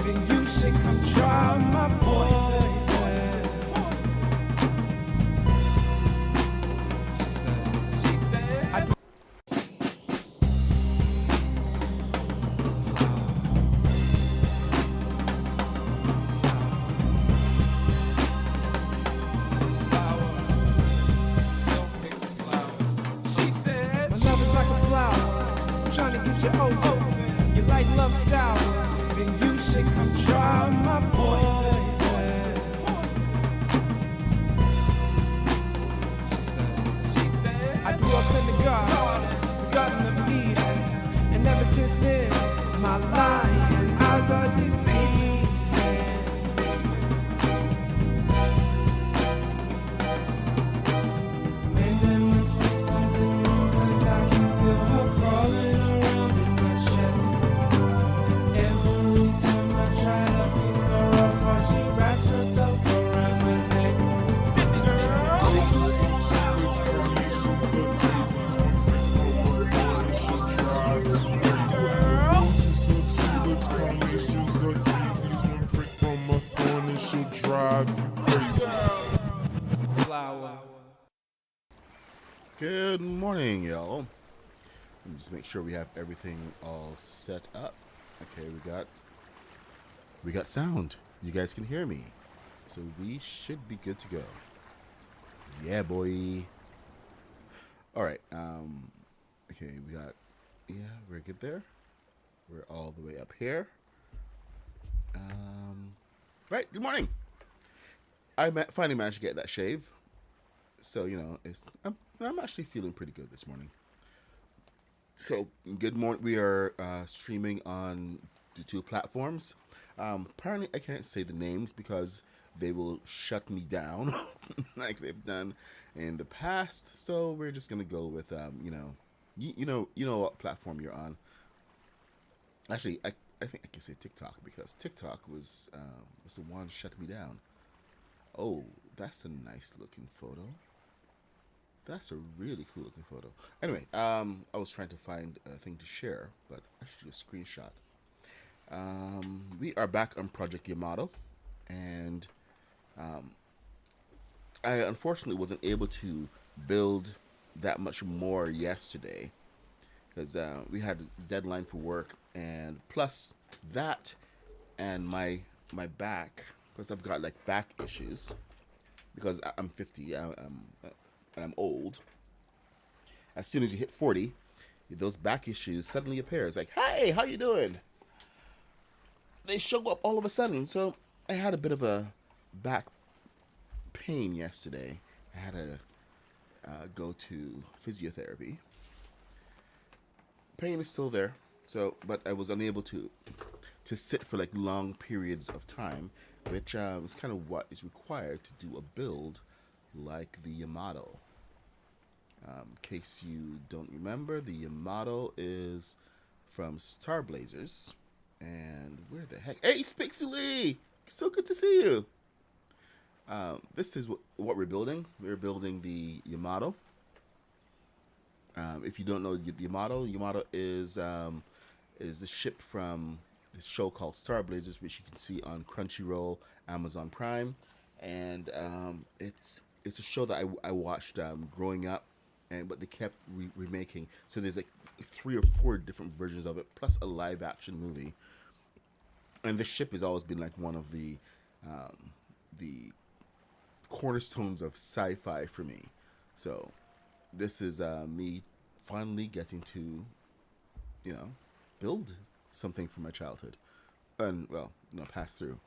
then you should come try my poison. She said, I She said, my love is like a flower, I'm trying to get you over. You like love sour, then you should come try my poison. She said, I grew up in the Garden of Eden, and ever since then, my lying eyes are deceiving. Man, there must be something wrong, 'cause I can feel her crawling around in my chest. Every time I try to pick her apart, she wraps herself around my neck. This girl, flower. Good morning, y'all. Let me just make sure we have everything all set up. Okay, we got sound. You guys can hear me, so we should be good to go. Yeah, boy. All right. Okay, we're good there. We're all the way up here. Right. Good morning. Finally managed to get that shave. So, I'm actually feeling pretty good this morning. So, good morning. We are streaming on the two platforms. Apparently, I can't say the names because they will shut me down like they've done in the past. So, we're just going to go with, you know what platform you're on. Actually, I think I can say TikTok because TikTok was the one shut me down. Oh, that's a nice looking photo. That's a really cool looking photo. Anyway, I was trying to find a thing to share, but I should do a screenshot. We are back on Project Yamato, and I unfortunately wasn't able to build that much more yesterday because we had a deadline for work, and plus that and my back, because I've got like back issues because I'm 50 and I'm old. As soon as you hit 40, those back issues suddenly appear. It's like, hey, how you doing? They show up all of a sudden. So I had a bit of a back pain yesterday. I had to go to physiotherapy. Pain is still there. So, but I was unable to sit for like long periods of time, which is kind of what is required to do a build like the Yamato. In case you don't remember, the Yamato is from Star Blazers. And where the heck? Hey, Spixley! So good to see you. This is what we're building. We're building the Yamato. If you don't know the Yamato is the ship from this show called Star Blazers, which you can see on Crunchyroll, Amazon Prime, and it's a show that I watched growing up, but they kept remaking. So there's like 3 or 4 different versions of it, plus a live action movie. And this ship has always been like one of the cornerstones of sci-fi for me. So this is me finally getting to, build something from my childhood, and pass through.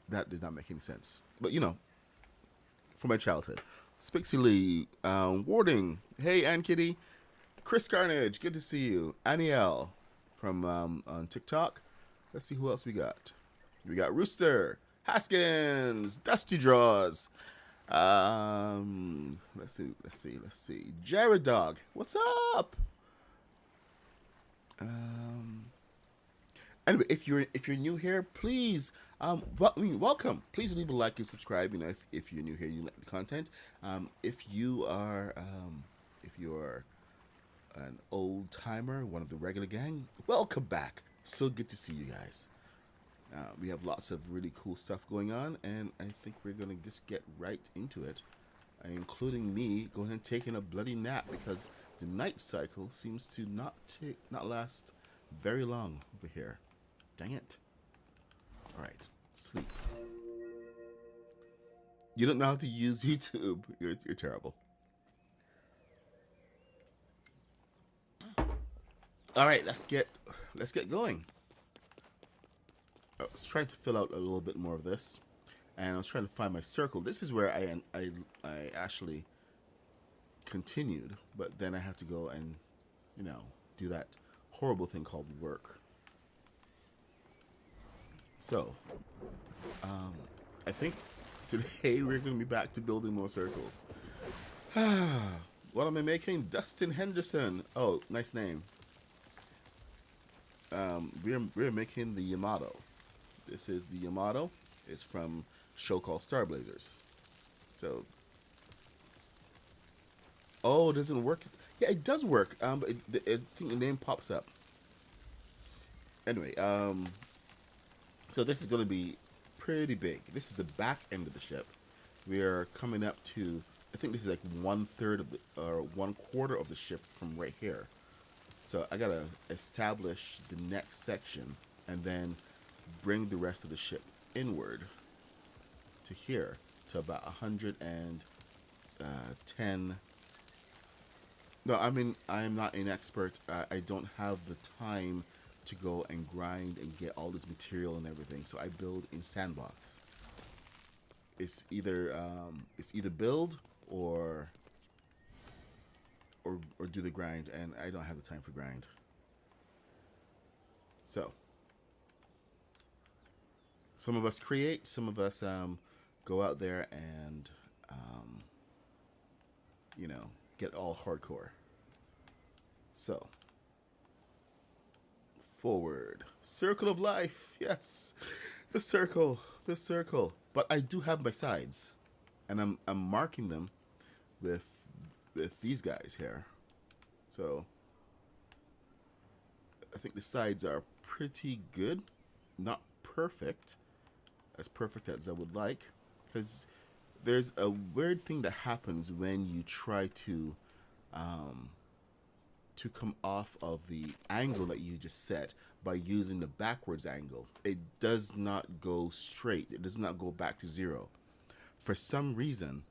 That did not make any sense, but from my childhood. Spixley, Warding, hey Ann Kitty, Chris Carnage, good to see you. Aniel from on TikTok. Let's see who else we got. We got Rooster, Haskins, Dusty Draws. Let's see. Jared Dog, what's up? Anyway, if you're new here, please welcome. Please leave a like and subscribe. If you're new here, you like the content. If you're an old timer, one of the regular gang, welcome back. So good to see you guys. We have lots of really cool stuff going on, and I think we're gonna just get right into it, including me going and taking a bloody nap because the night cycle seems to not last very long over here. Dang it! All right, sleep. You don't know how to use YouTube. You're terrible. All right, let's get going. I was trying to fill out a little bit more of this, and I was trying to find my circle. This is where I actually continued, but then I had to go and do that horrible thing called work. So, I think today we're going to be back to building more circles. What am I making? Dustin Henderson. Oh, nice name. We're making the Yamato. This is the Yamato. It's from a show called Star Blazers. So, oh, it doesn't work. Yeah, it does work. But I think the name pops up. Anyway, so this is going to be pretty big. This is the back end of the ship. We are coming up to, I think this is like 1/3 of the, or 1/4 of the ship from right here. So I gotta establish the next section and then bring the rest of the ship inward to here to about 110. No, I mean, I am not an expert. I don't have the time to go and grind and get all this material and everything. So I build in sandbox. It's either build or do the grind, and I don't have the time for grind. So some of us create, some of us go out there and get all hardcore. So forward, circle of life. Yes, the circle. But I do have my sides, and I'm marking them with these guys here. So I think the sides are pretty good, not perfect as I would like, because there's a weird thing that happens when you try to come off of the angle that you just set by using the backwards angle. It does not go straight. It does not go back to zero. For some reason,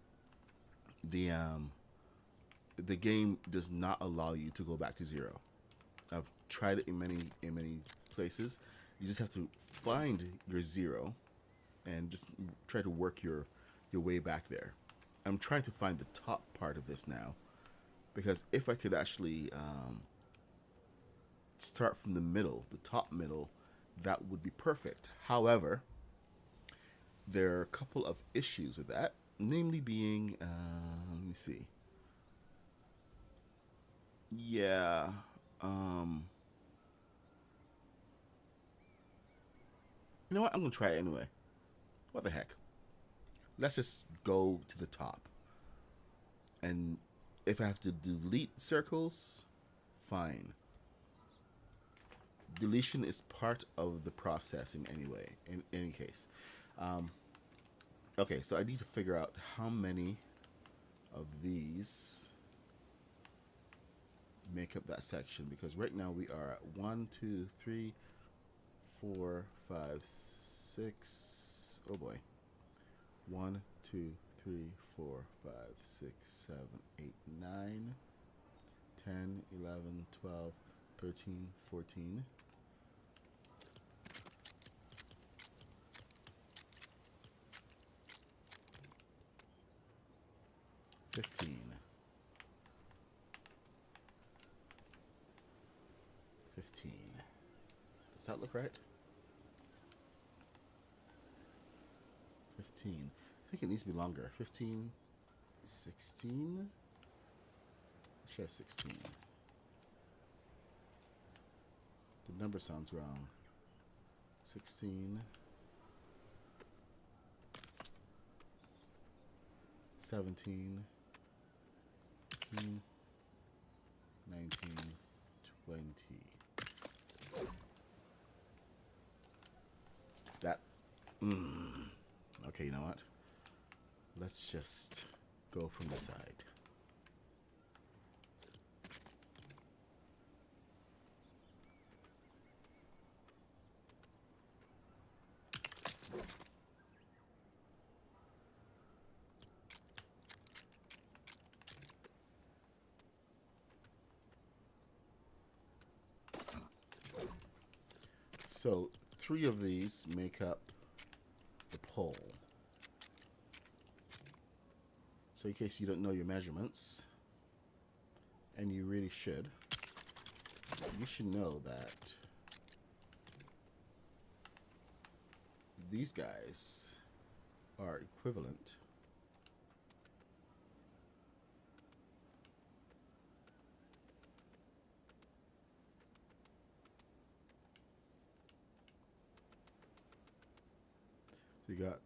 the game does not allow you to go back to zero. I've tried it in many places. You just have to find your zero and just try to work your way back there. I'm trying to find the top part of this now, because if I could actually start from the middle, the top middle, that would be perfect. However, there are a couple of issues with that, namely being, let me see. Yeah, you know what? I'm gonna try it anyway. What the heck? Let's just go to the top. And if I have to delete circles, fine. Deletion is part of the process in any case. Okay, so I need to figure out how many of these make up that section, because right now we are at 1, 2, 3, 4, 5, 6. Oh boy. 1, 2, 3, 4, 5, 6, 7, 8, 9, 10, 11, 12, 13, 14. 15. 15. Does that look right? 15. I think it needs to be longer. 15, 16. Let's try 16. The number sounds wrong. 16. 17. 18, 19, 20. That. Okay, you know what? Let's just go from the side. So 3 of these make up the pole. So in case you don't know your measurements, and you really should, you should know that these guys are equivalent so you got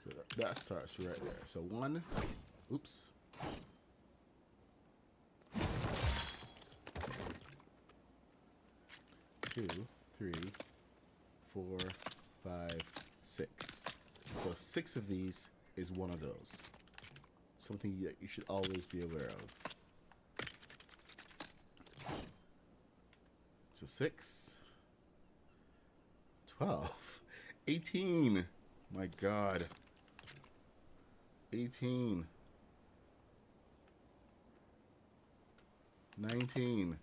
so that starts right there. So 1, oops, 2, 3, 4, 5, 6. So 6 of these is one of those. Something that you should always be aware of. So 6, 12, 18. My God. 18. 19.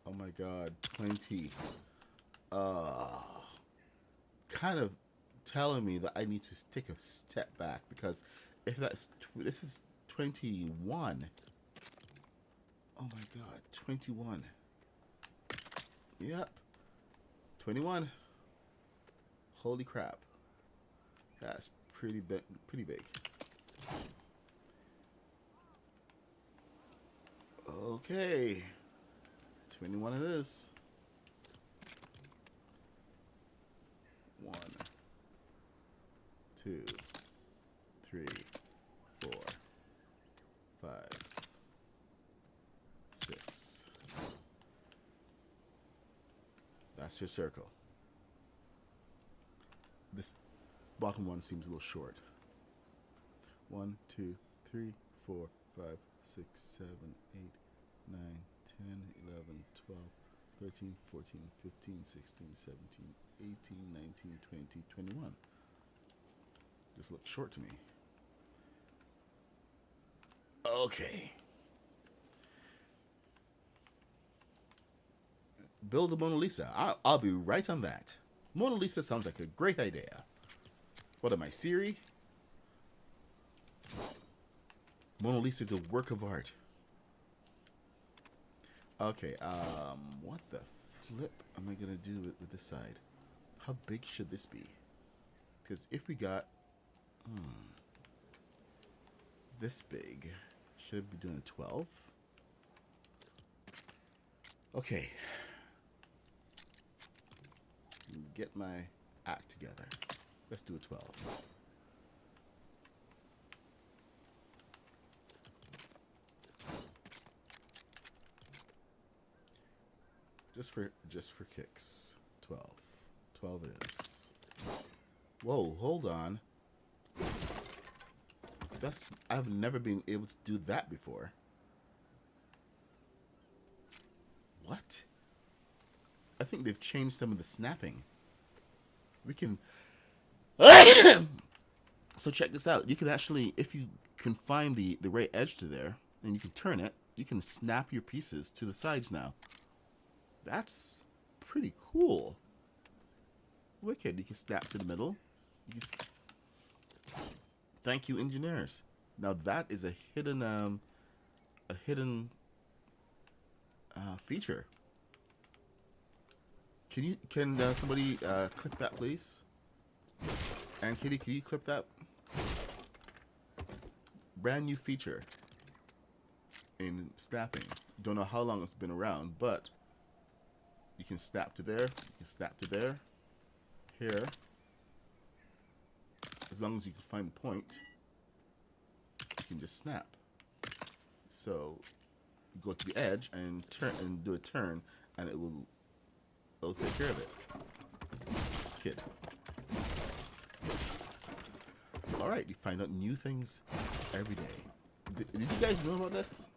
Oh my God. 20. Kind of telling me that I need to take a step back, because if this is 21. Oh my God. 21. Yep. 21. Holy crap. That's pretty big. Pretty big. Okay. 21 it is. 1, 2, 3, 4, 5, 6. That's your circle. This bottom one seems a little short. 1, 2, 3, 4, 5, 6, 7, 8, 9, 10, 11, 12, 13, 14, 15, 16, 17, 18, 19, 20, 21. This looks short to me. Okay. Build the Mona Lisa. I'll be right on that. Mona Lisa sounds like a great idea. What am I, Siri? Mona Lisa is a work of art. Okay, what the flip am I gonna do with this side? How big should this be? Because if we got this big, should I be doing a 12? Okay. Get my act together. Let's do a 12. Just for kicks. 12. 12 it is. Whoa, hold on. I've never been able to do that before. What? I think they've changed some of the snapping. We can So check this out. You can actually, if you can find the right edge to there and you can turn it, you can snap your pieces to the sides now. That's pretty cool. Wicked. You can snap to the middle. Thank you, engineers. Now that is a hidden feature. Can somebody clip that, please? And Kitty, can you clip that? Brand new feature in snapping. Don't know how long it's been around, but you can snap to there. You can snap to there. Here. As long as you can find the point, you can just snap. So go to the edge and turn and do a turn, and it'll take care of it. Kid. All right, you find out new things every day. Did you guys know about this?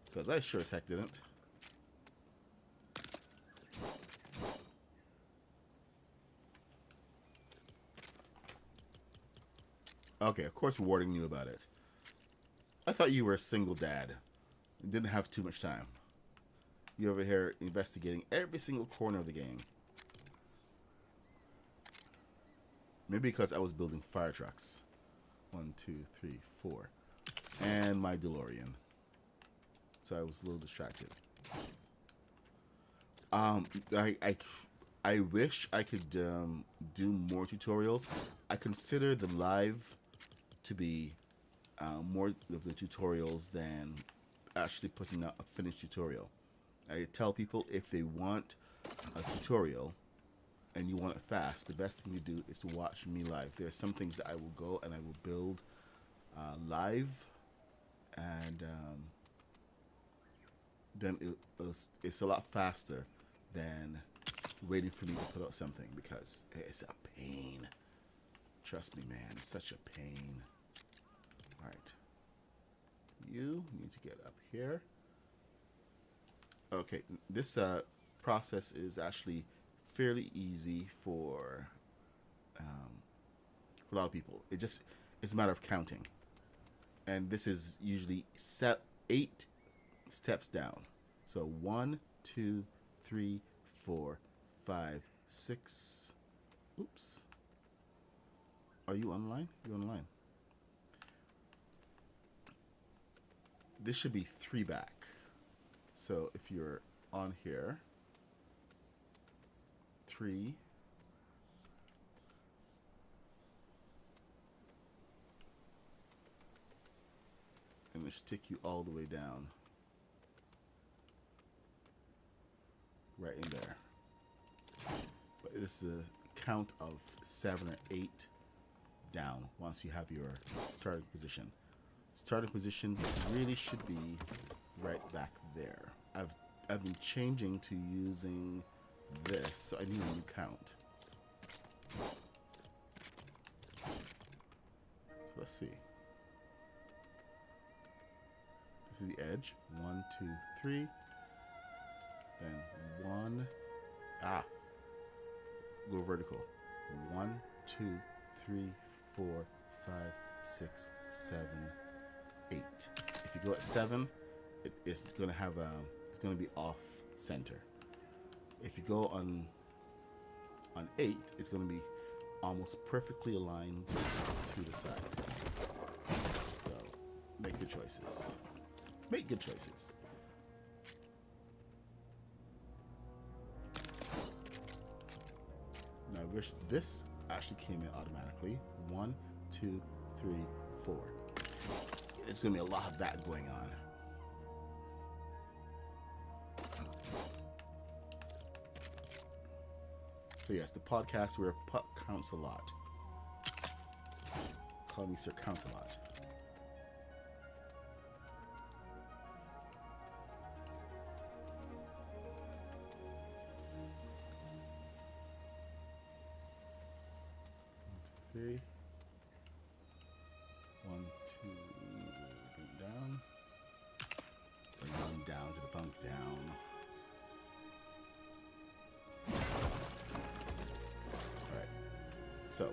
Because I sure as heck didn't. Okay, of course Warden knew about it. I thought you were a single dad. You didn't have too much time. You're over here investigating every single corner of the game. Maybe because I was building fire trucks. 1, 2, 3, 4. And my DeLorean. So I was a little distracted. I wish I could do more tutorials. I consider the live to be more of the tutorials than actually putting out a finished tutorial. I tell people if they want a tutorial and you want it fast, the best thing to do is to watch me live. There are some things that I will go and I will build live, and then it's a lot faster than waiting for me to put out something, because it's a pain. Trust me, man, it's such a pain. All right, you need to get up here. Okay, this process is actually fairly easy for a lot of people. It's a matter of counting, and this is usually 8 steps down. So 1, 2, 3, 4, 5, 6. Oops. Are you online? You're online. This should be 3 back. So if you're on here, 3. And it should take you all the way down. Right in there. But this is a count of 7 or 8 down once you have your starting position. Starting position really should be right back there. I've been changing to using this, so I need a new count. So let's see. This is the edge. 1, 2, 3. Then 1. Go vertical. 1, 2, 3, 4, 5, 6, 7, 8. If you go at 7, it's going to have it's going to be off center. If you go on 8, it's going to be almost perfectly aligned to the side. So make your choices. Make good choices. Now I wish this actually came in automatically. 1, 2, 3, 4. There's going to be a lot of that going on. So yes, the podcast where puck counts a lot. Call me Sir Count a lot. Three. 1, 2. Bring it down. Bring it down to the bunk down. Alright. So,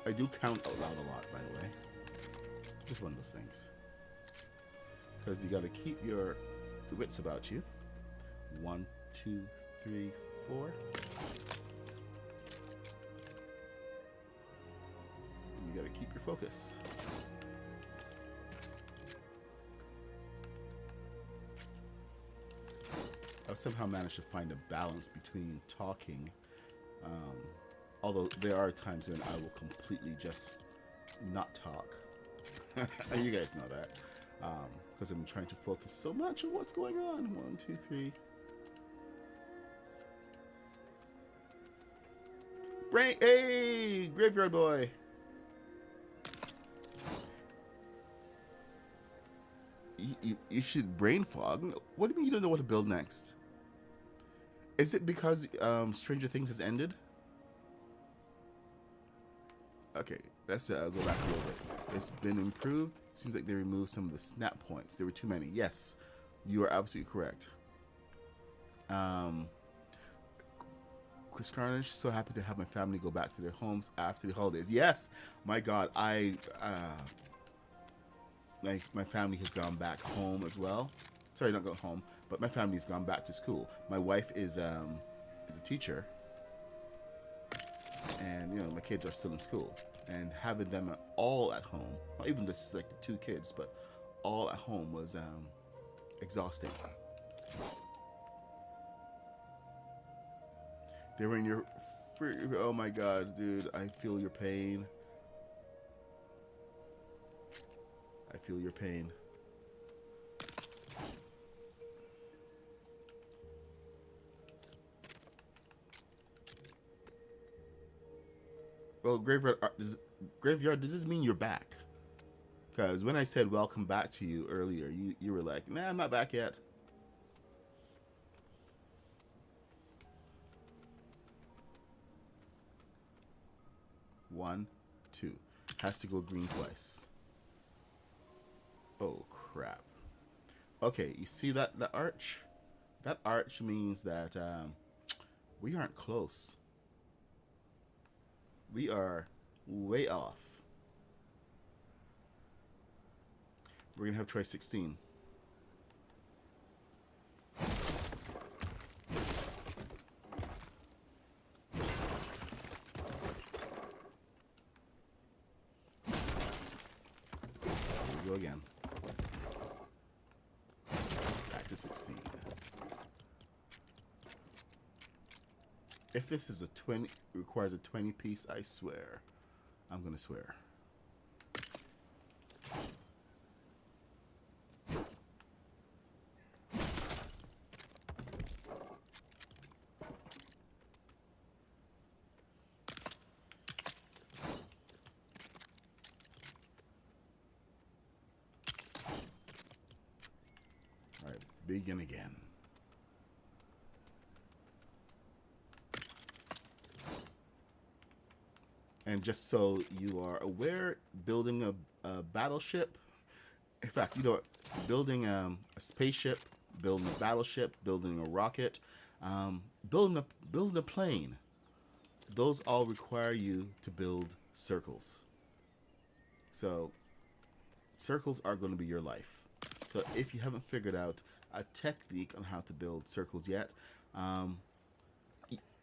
I do count out loud a lot, by the way. Just one of those things. Because you gotta keep your wits about you. 1, 2, 3, 4. You gotta keep your focus. I've somehow managed to find a balance between talking, although there are times when I will completely just not talk. You guys know that, because I'm trying to focus so much on what's going on. 1, 2, 3. Brain, hey, graveyard boy. you should brain fog. What do you mean you don't know what to build next? Is it because Stranger Things has ended? Okay, let's go back a little bit. It's been improved. Seems like they removed some of the snap points. There were too many. Yes, you are absolutely correct. Chris Carnage, so happy to have my family go back to their homes after the holidays. Yes, my God, like my family has gone back home as well. Sorry, not gone home, but my family's gone back to school. My wife is a teacher, and you know my kids are still in school, and having them all at home, not even just like the two kids, but all at home was exhausting. They were in your, oh my God, dude, I feel your pain. I feel your pain. Well, graveyard, does this mean you're back? Because when I said welcome back to you earlier, you were like, nah, I'm not back yet. One, two. Has to go green twice. Oh, crap. Okay, you see that arch? That arch means that we aren't close. We are way off. We're gonna have to try 16. Here we go again. Back to 16. If this is a 20, requires a 20 piece, I swear. I'm gonna swear. Alright, begin again. And just so you are aware, building a battleship, in fact, you know, building a spaceship, building a battleship, building a rocket, building a plane, those all require you to build circles. So circles are going to be your life. So if you haven't figured out a technique on how to build circles yet,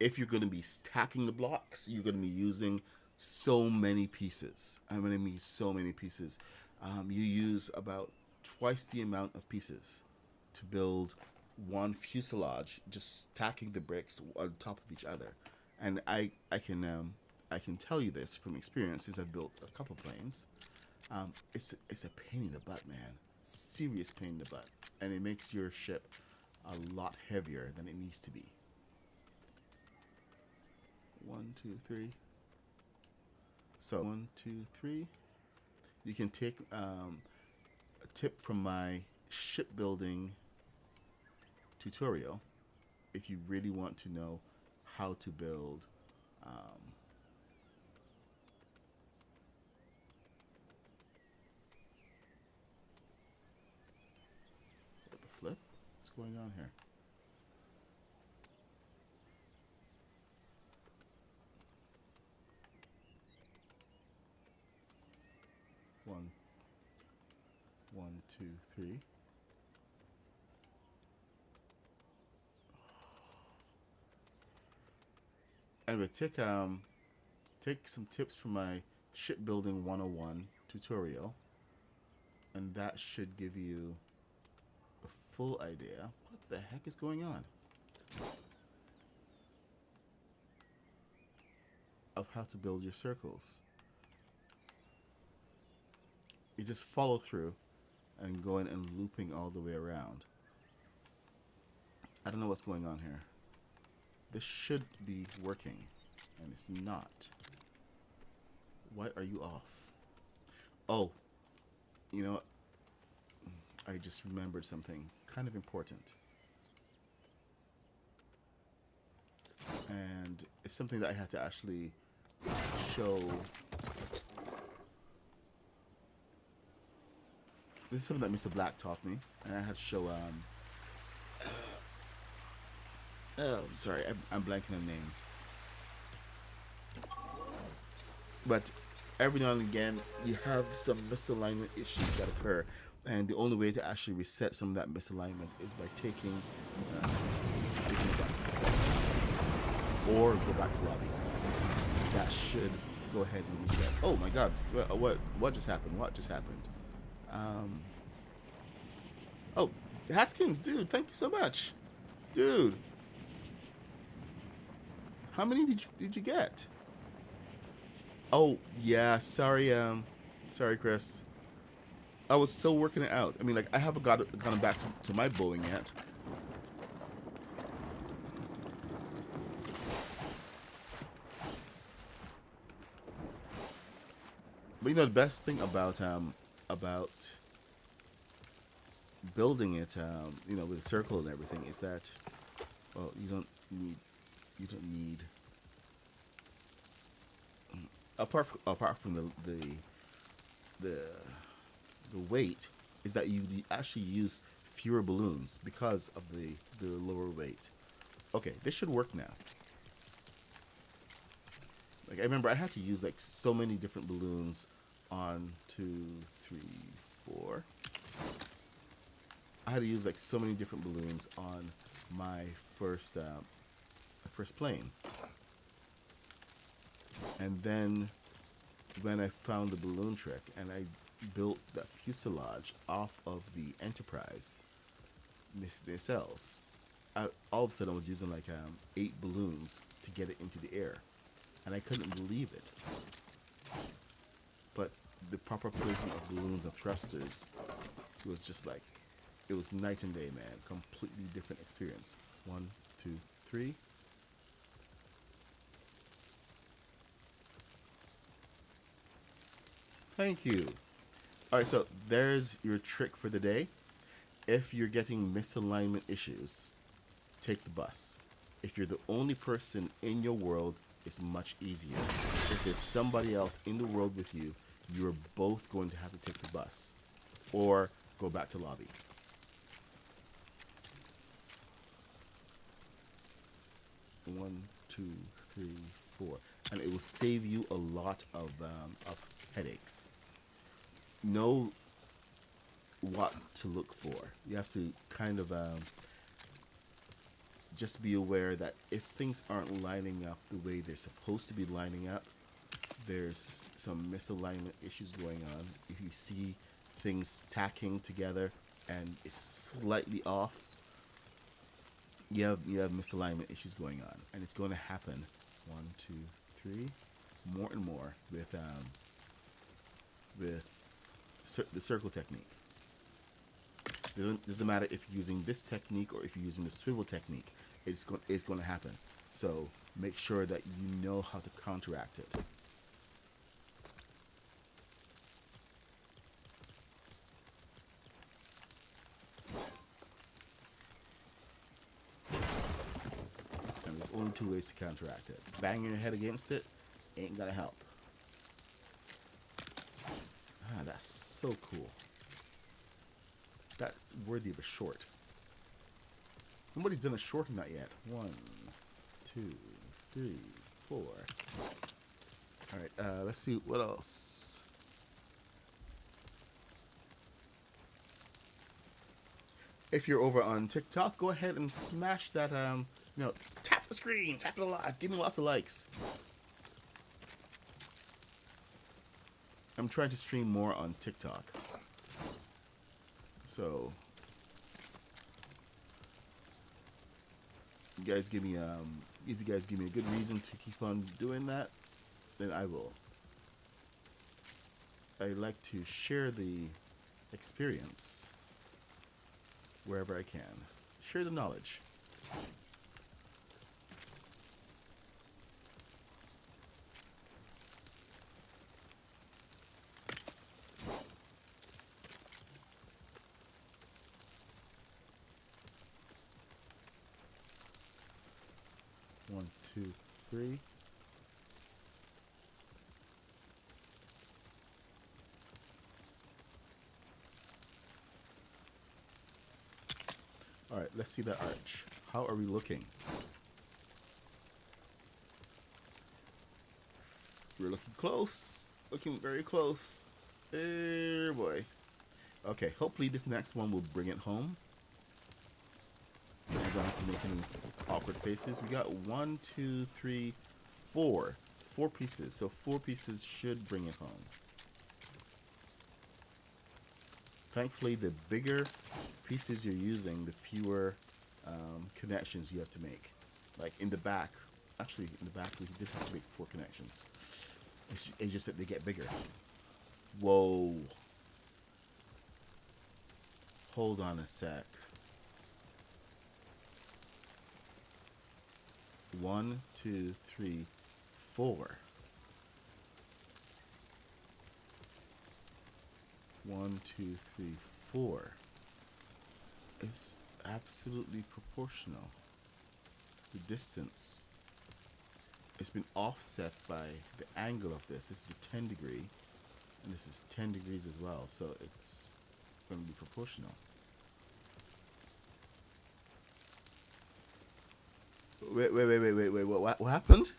if you're going to be stacking the blocks, you're going to be using so many pieces. I'm going to mean so many pieces. You use about twice the amount of pieces to build one fuselage, just stacking the bricks on top of each other. And I can tell you this from experience since I've built a couple planes. It's a pain in the butt, man. Serious pain in the butt, and it makes your ship a lot heavier than it needs to be. 1, 2, 3. So 1, 2, 3. You can take a tip from my shipbuilding tutorial if you really want to know how to build what the flip? What's going on here? One, 2, 3. Anyway, take some tips from my shipbuilding 101 tutorial, and that should give you a full idea. What the heck is going on? Of how to build your circles. You just follow through and going and looping all the way around. I don't know what's going on here. This should be working, and it's not. Why are you off? Oh, you know what? I just remembered something kind of important. And it's something that I had to actually show. This is something that Mr. Black taught me, and I had to show. Oh, sorry, I'm blanking on the name. But every now and again, you have some misalignment issues that occur, and the only way to actually reset some of that misalignment is by taking a bus or go back to lobby. That should go ahead and reset. Oh my God! What just happened? What just happened? Oh, Haskins, dude, thank you so much, dude. How many did you get? Oh yeah, sorry, Chris. I was still working it out. I mean, like I haven't gone back to my bowing yet. But you know, the best thing about building it, you know, with a circle and everything, is that, well, you don't need apart from the weight, is that you actually use fewer balloons because of the lower weight. Okay, this should work now. Like I remember I had to use like so many different balloons on 2, 3, 4. I had to use like so many different balloons on my first plane. And then when I found the balloon trick and I built that fuselage off of the Enterprise nacelles, all of a sudden I was using like 8 balloons to get it into the air, and I couldn't believe it. But the proper placement of balloons and thrusters was just like, it was night and day, man. Completely different experience. 1, 2, 3. Thank you. All right, so there's your trick for the day. If you're getting misalignment issues, take the bus. If you're the only person in your world, it's much easier. If there's somebody else in the world with you, you're both going to have to take the bus or go back to lobby. One, 2, 3, 4, and it will save you a lot of headaches. Know what to look for. You have to kind of just be aware that if things aren't lining up the way they're supposed to be lining up, there's some misalignment issues going on. If you see things tacking together and it's slightly off, you have misalignment issues going on, and it's going to happen 1, 2, 3 more and more with the circle technique. It doesn't matter if you're using this technique or if you're using the swivel technique, it's going to happen. So make sure that you know how to counteract it. And there's only 2 ways to counteract it. Banging your head against it ain't gonna help. Ah, that's so cool. That's worthy of a short. Nobody's done a short on that yet. 1, 2, 3, 4. All right, let's see what else. If you're over on TikTok, go ahead and smash that. Tap the screen, tap it a lot, give me lots of likes. I'm trying to stream more on TikTok, so you guys give me if you guys give me a good reason to keep on doing that, then I will. I like to share the experience wherever I can. Share the knowledge. 1, 2, 3. All right, let's see that arch. How are we looking? We're looking close. Looking very close. Oh boy. Okay, hopefully this next one will bring it home. I don't have to make any awkward faces. We got 1, 2, 3, 4. 4 pieces. So 4 pieces should bring it home. Thankfully, the bigger pieces you're using, the fewer connections you have to make. Like in the back, actually in the back we did have to make 4 connections. It's just that they get bigger. Whoa. Hold on a sec. 1, 2, 3, 4. 1, 2, 3, 4. It's absolutely proportional. The distance. It's been offset by the angle of this. This is a 10 degree, and this is 10 degrees as well, so it's going to be proportional. Wait, what happened?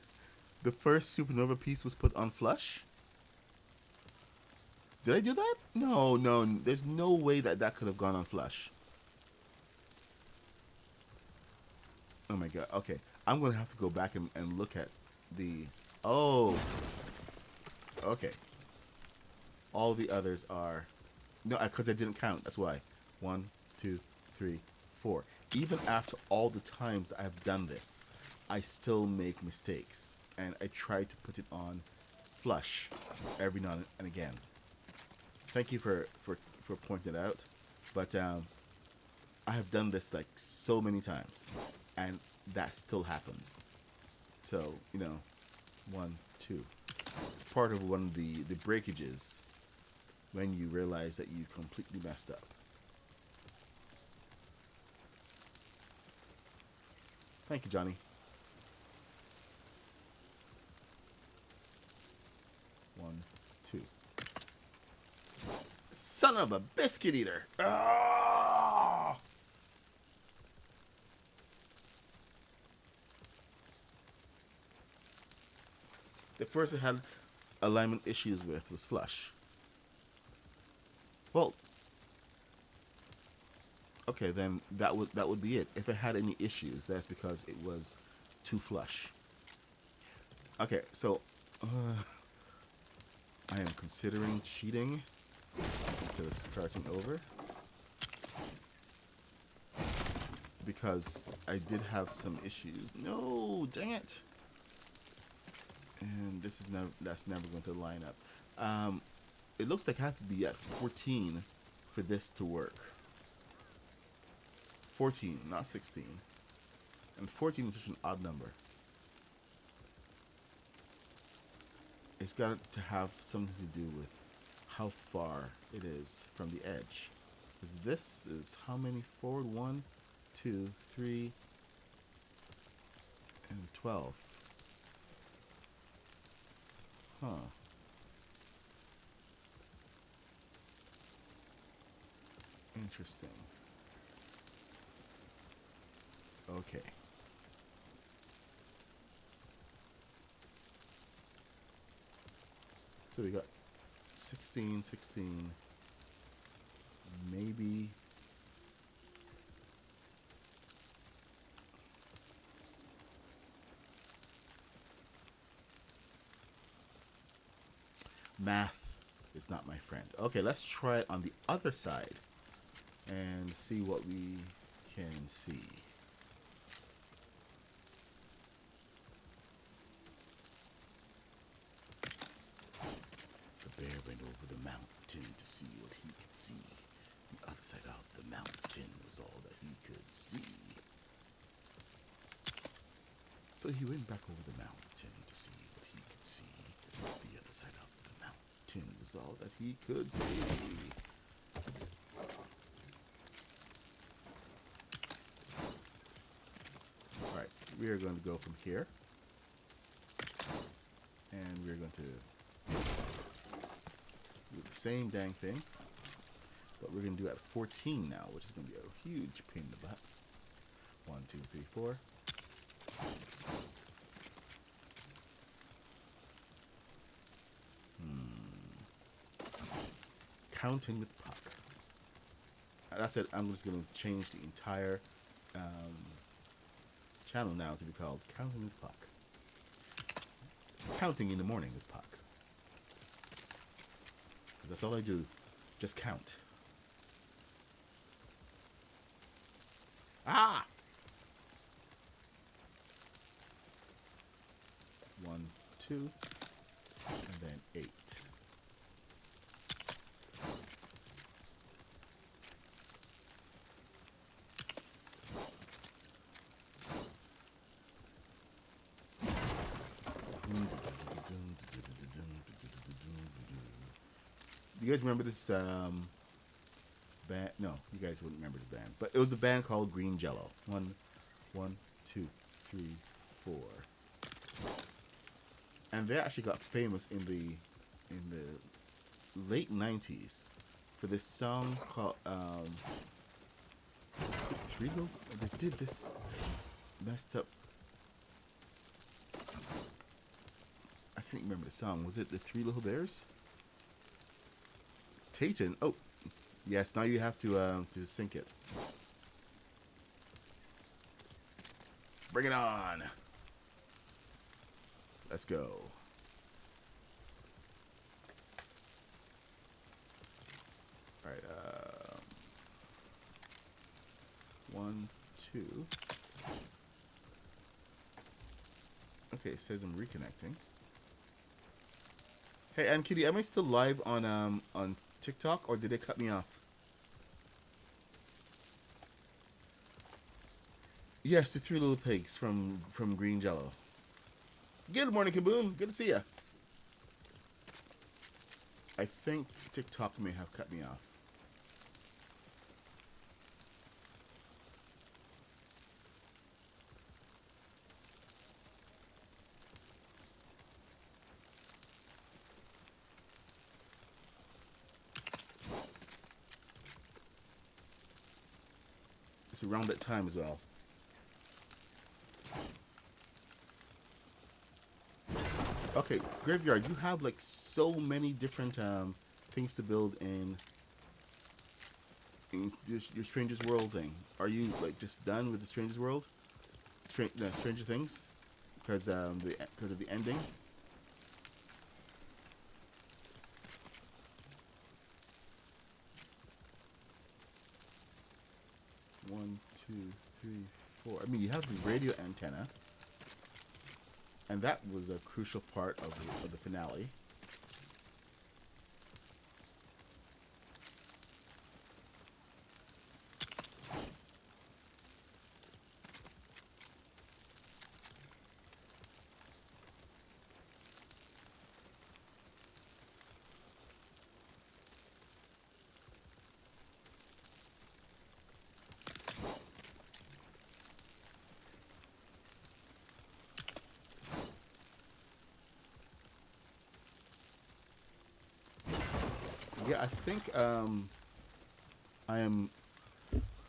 The first supernova piece was put on flush? Did I do that? No, there's no way that could have gone on flush. Oh my god, okay. I'm going to have to go back and look at the... Oh! Okay. All the others are... No, because I didn't count, that's why. 1, 2, 3, 4. Even after all the times I've done this, I still make mistakes. And I try to put it on flush every now and again. Thank you for pointing it out. But I have done this like so many times. And that still happens. So, 1, 2. It's part of one of the breakages when you realize that you completely messed up. Thank you, Johnny. 1, 2. Son of a biscuit eater! Ah! The first I had alignment issues with was flush. Well, okay, then that would be it. If it had any issues, that's because it was too flush. Okay, so I am considering cheating instead of starting over because I did have some issues. No, dang it! And that's never going to line up. It looks like I have to be at 14 for this to work. 14, not 16. And 14 is such an odd number. It's got to have something to do with how far it is from the edge. Because this is how many forward? 1, 2, 3, and 12. Huh. Interesting. Okay. So we got 16, 16, maybe. Math is not my friend. Okay, let's try it on the other side and see what we can see. The bear went over the mountain to see what he could see. The other side of the mountain was all that he could see. So he went back over the mountain to see what he could see. The other side of the mountain was all that he could see. we are going to go from here, and we're going to do the same dang thing, but we're going to do it at 14 now, which is going to be a huge pain in the butt. 1, 2, 3, 4. Counting with Puck. That's it. I'm just going to change the entire channel now to be called Counting with Puck. Counting in the morning with Puck. That's all I do. Just count. Ah! 1, 2, and then 8. You guys remember this band? No, you guys wouldn't remember this band, but it was a band called Green Jello. 1, 2, 3, 4, and they actually got famous in the late '90s for this song called is it Three Little? They did this messed up. I can't remember the song. Was it the Three Little Bears? Tayton. Oh, yes. Now you have to sync it. Bring it on. Let's go. All right. 1, 2. Okay, it says I'm reconnecting. Hey, and Kitty, am I still live on TikTok, or did they cut me off? Yes, the Three Little Pigs from Green Jello. Good morning, Kaboom. Good to see ya. I think TikTok may have cut me off. It's around that time as well. Okay, Graveyard, you have like so many different things to build in your Stranger's World thing. Are you like just done with the Stranger's World? Stranger Things? Because of the ending? One, two, three, four. I mean, you have the radio antenna, and that was a crucial part of the finale. Yeah, I think I am.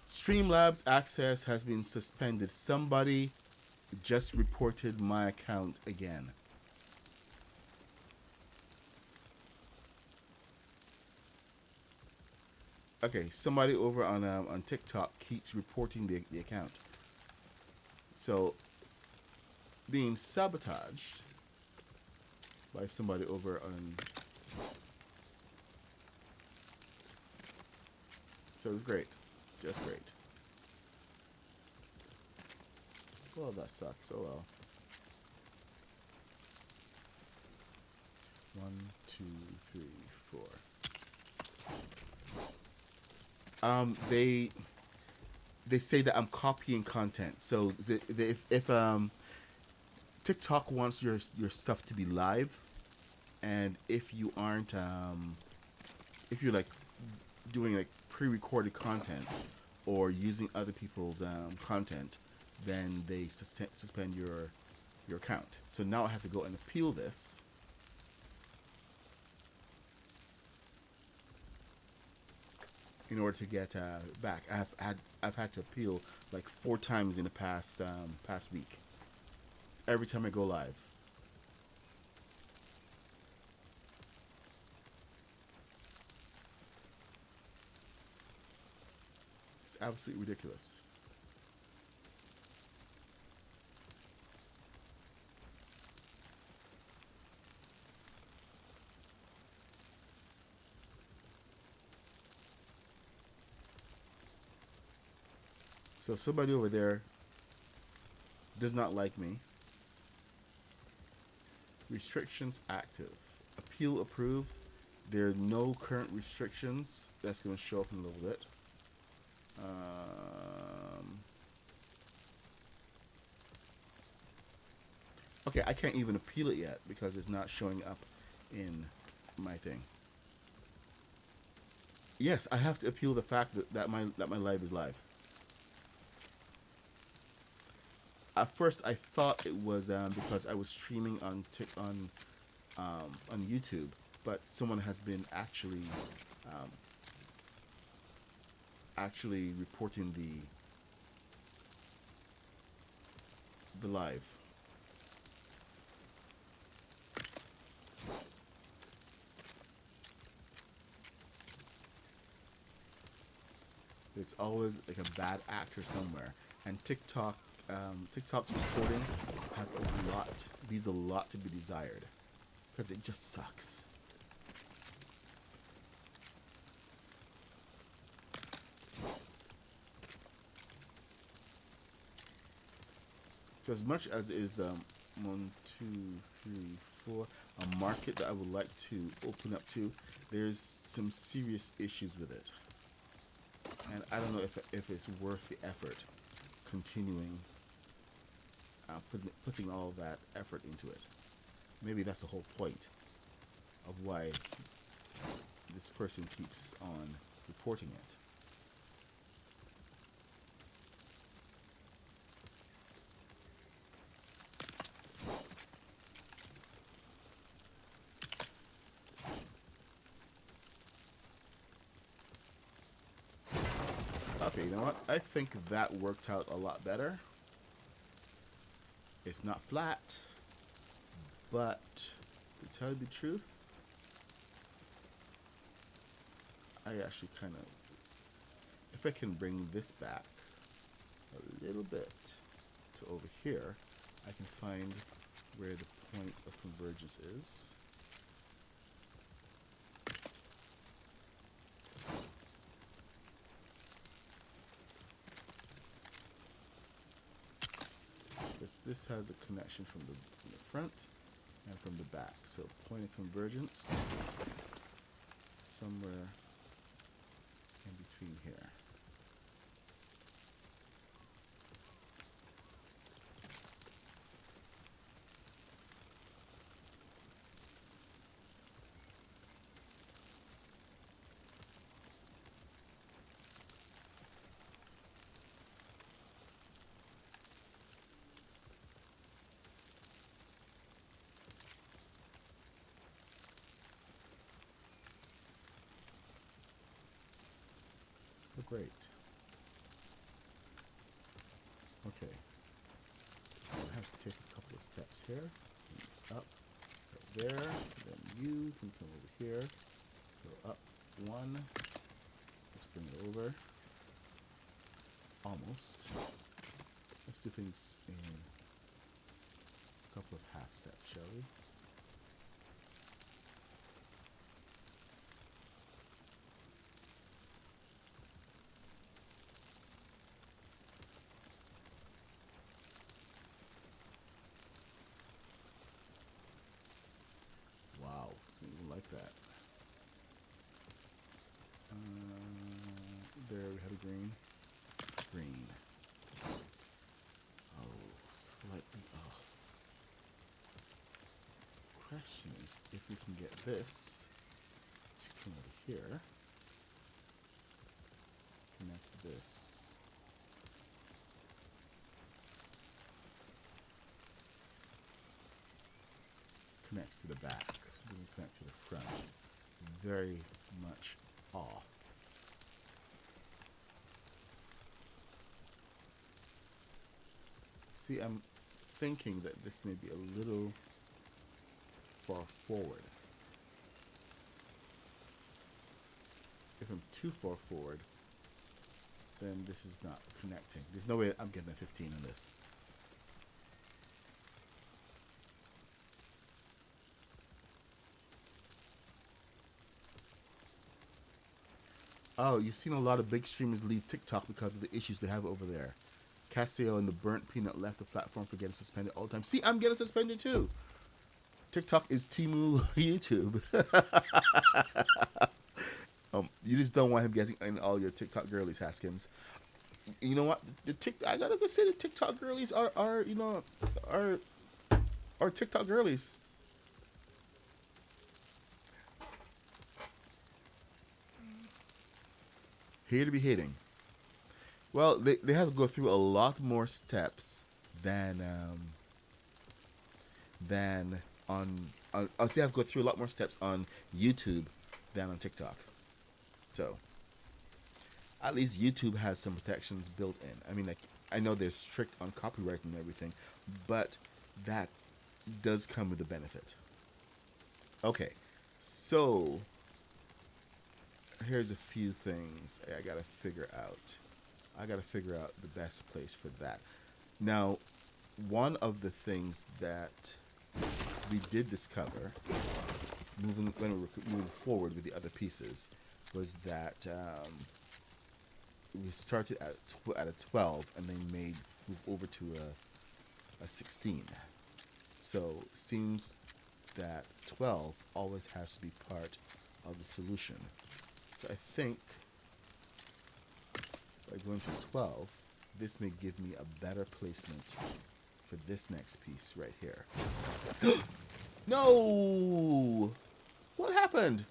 Streamlabs access has been suspended. Somebody just reported my account again. Okay, somebody over on TikTok keeps reporting the account. So, being sabotaged by somebody over on. So it was great. Just great. Well, that sucks. Oh well. 1, 2, 3, 4. They say that I'm copying content. So if TikTok wants your stuff to be live, and if you aren't if you're like doing like pre-recorded content or using other people's content, then they suspend your account. So now I have to go and appeal this. In order to get back, I've had to appeal like 4 times in the past week. Every time I go live. It's absolutely ridiculous. So somebody over there does not like me. Restrictions active. Appeal approved. There are no current restrictions. That's going to show up in a little bit. Okay, I can't even appeal it yet because it's not showing up in my thing. Yes, I have to appeal the fact that my live is live. At first, I thought it was because I was streaming on YouTube, but someone has been actually reporting the live. There's always like a bad actor somewhere, and TikTok's reporting leaves a lot to be desired, because it just sucks. As much as it is 1, 2, 3, 4 a market that I would like to open up to, there's some serious issues with it, and I don't know if it's worth the effort continuing putting all that effort into it. Maybe that's the whole point of why this person keeps on reporting it. Okay, you know what? I think that worked out a lot better. It's not flat, but to tell you the truth, I actually kind of, if I can bring this back a little bit to over here, I can find where the point of convergence is. This has a connection from the front and from the back. So point of convergence somewhere in between here. Great. Okay. So I have to take a couple of steps here. It's up, right there. Then you can come over here. Go up 1. Let's bring it over. Almost. Let's do things in a couple of half steps, shall we? Like that. There we have a green. Green. Oh, slightly off. Question is if we can get this to come over here. Connect this. connects to the back. Doesn't connect to the front. Very much off. See, I'm thinking that this may be a little far forward. If I'm too far forward, then this is not connecting. There's no way I'm getting a 15 on this. Oh, you've seen a lot of big streamers leave TikTok because of the issues they have over there. Casio and the burnt peanut left the platform for getting suspended all the time. See, I'm getting suspended too. TikTok is Timu YouTube. You just don't want him getting in all your TikTok girlies, Haskins. You know what? I gotta go say the TikTok girlies are TikTok girlies. Here to be hating. Well, they have to go through a lot more steps than on they have to go through a lot more steps on YouTube than on TikTok. So, at least YouTube has some protections built in. I mean, like, I know they're strict on copyright and everything, but that does come with a benefit. Okay, so here's a few things I gotta figure out. I gotta figure out the best place for that. Now, one of the things that we did discover when we were moving forward with the other pieces was that we started at a 12 and then move over to a 16. So it seems that 12 always has to be part of the solution. So I think by going to 12, this may give me a better placement for this next piece right here. No! What happened?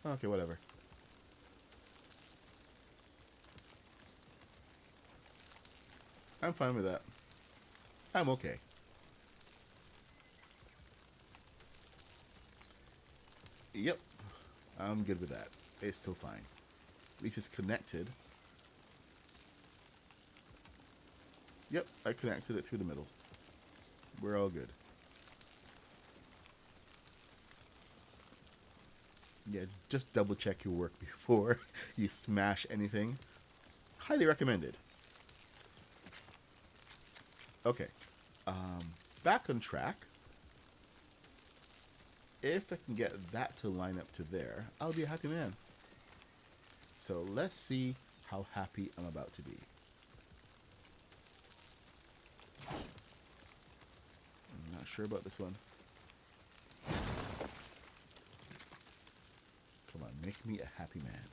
Okay, whatever. I'm fine with that. I'm okay. Yep. I'm good with that. It's still fine. At least it's connected. Yep, I connected it through the middle. We're all good. Yeah, just double check your work before you smash anything. Highly recommended. Okay, back on track. If I can get that to line up to there, I'll be a happy man. So let's see how happy I'm about to be. I'm not sure about this one. Come on, make me a happy man.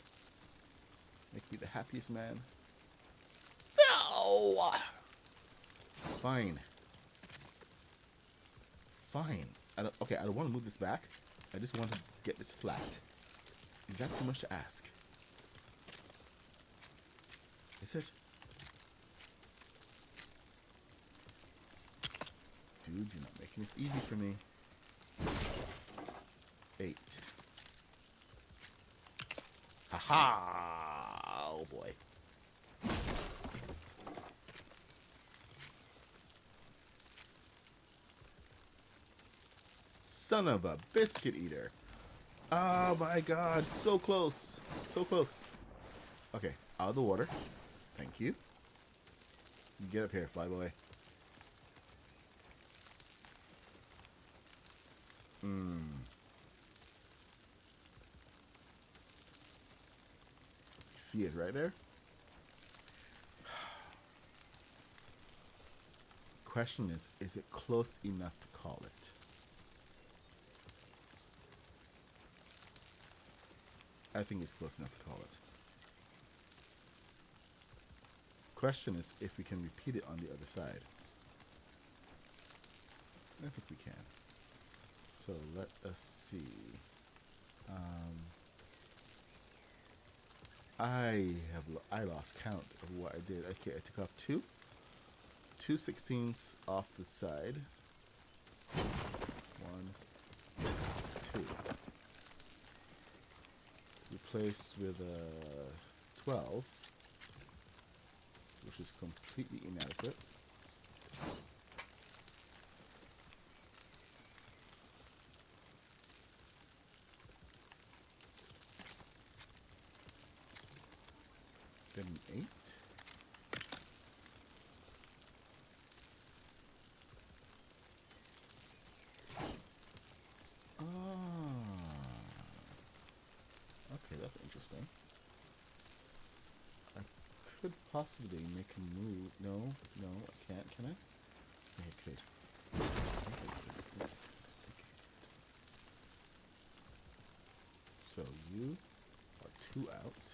Make me the happiest man. No! Fine. Fine. I don't want to move this back. I just want to get this flat. Is that too much to ask? Is it? Dude, you're not making this easy for me. 8. Haha! Oh boy. Son of a biscuit eater. Oh my god, so close. So close. Okay, out of the water. Thank you. Get up here, flyboy. See it right there? Question is it close enough to call it? I think it's close enough to call it. Question is if we can repeat it on the other side. I think we can. So let us see. I lost count of what I did. Okay, I took off 2 16ths off the side. 1, 2. Replace with a 12, which is completely inadequate. Then an 8. Ah. Okay, that's interesting. I could possibly make a move. No, no, I can't. Can I? Okay, good. Okay. So you are 2 out.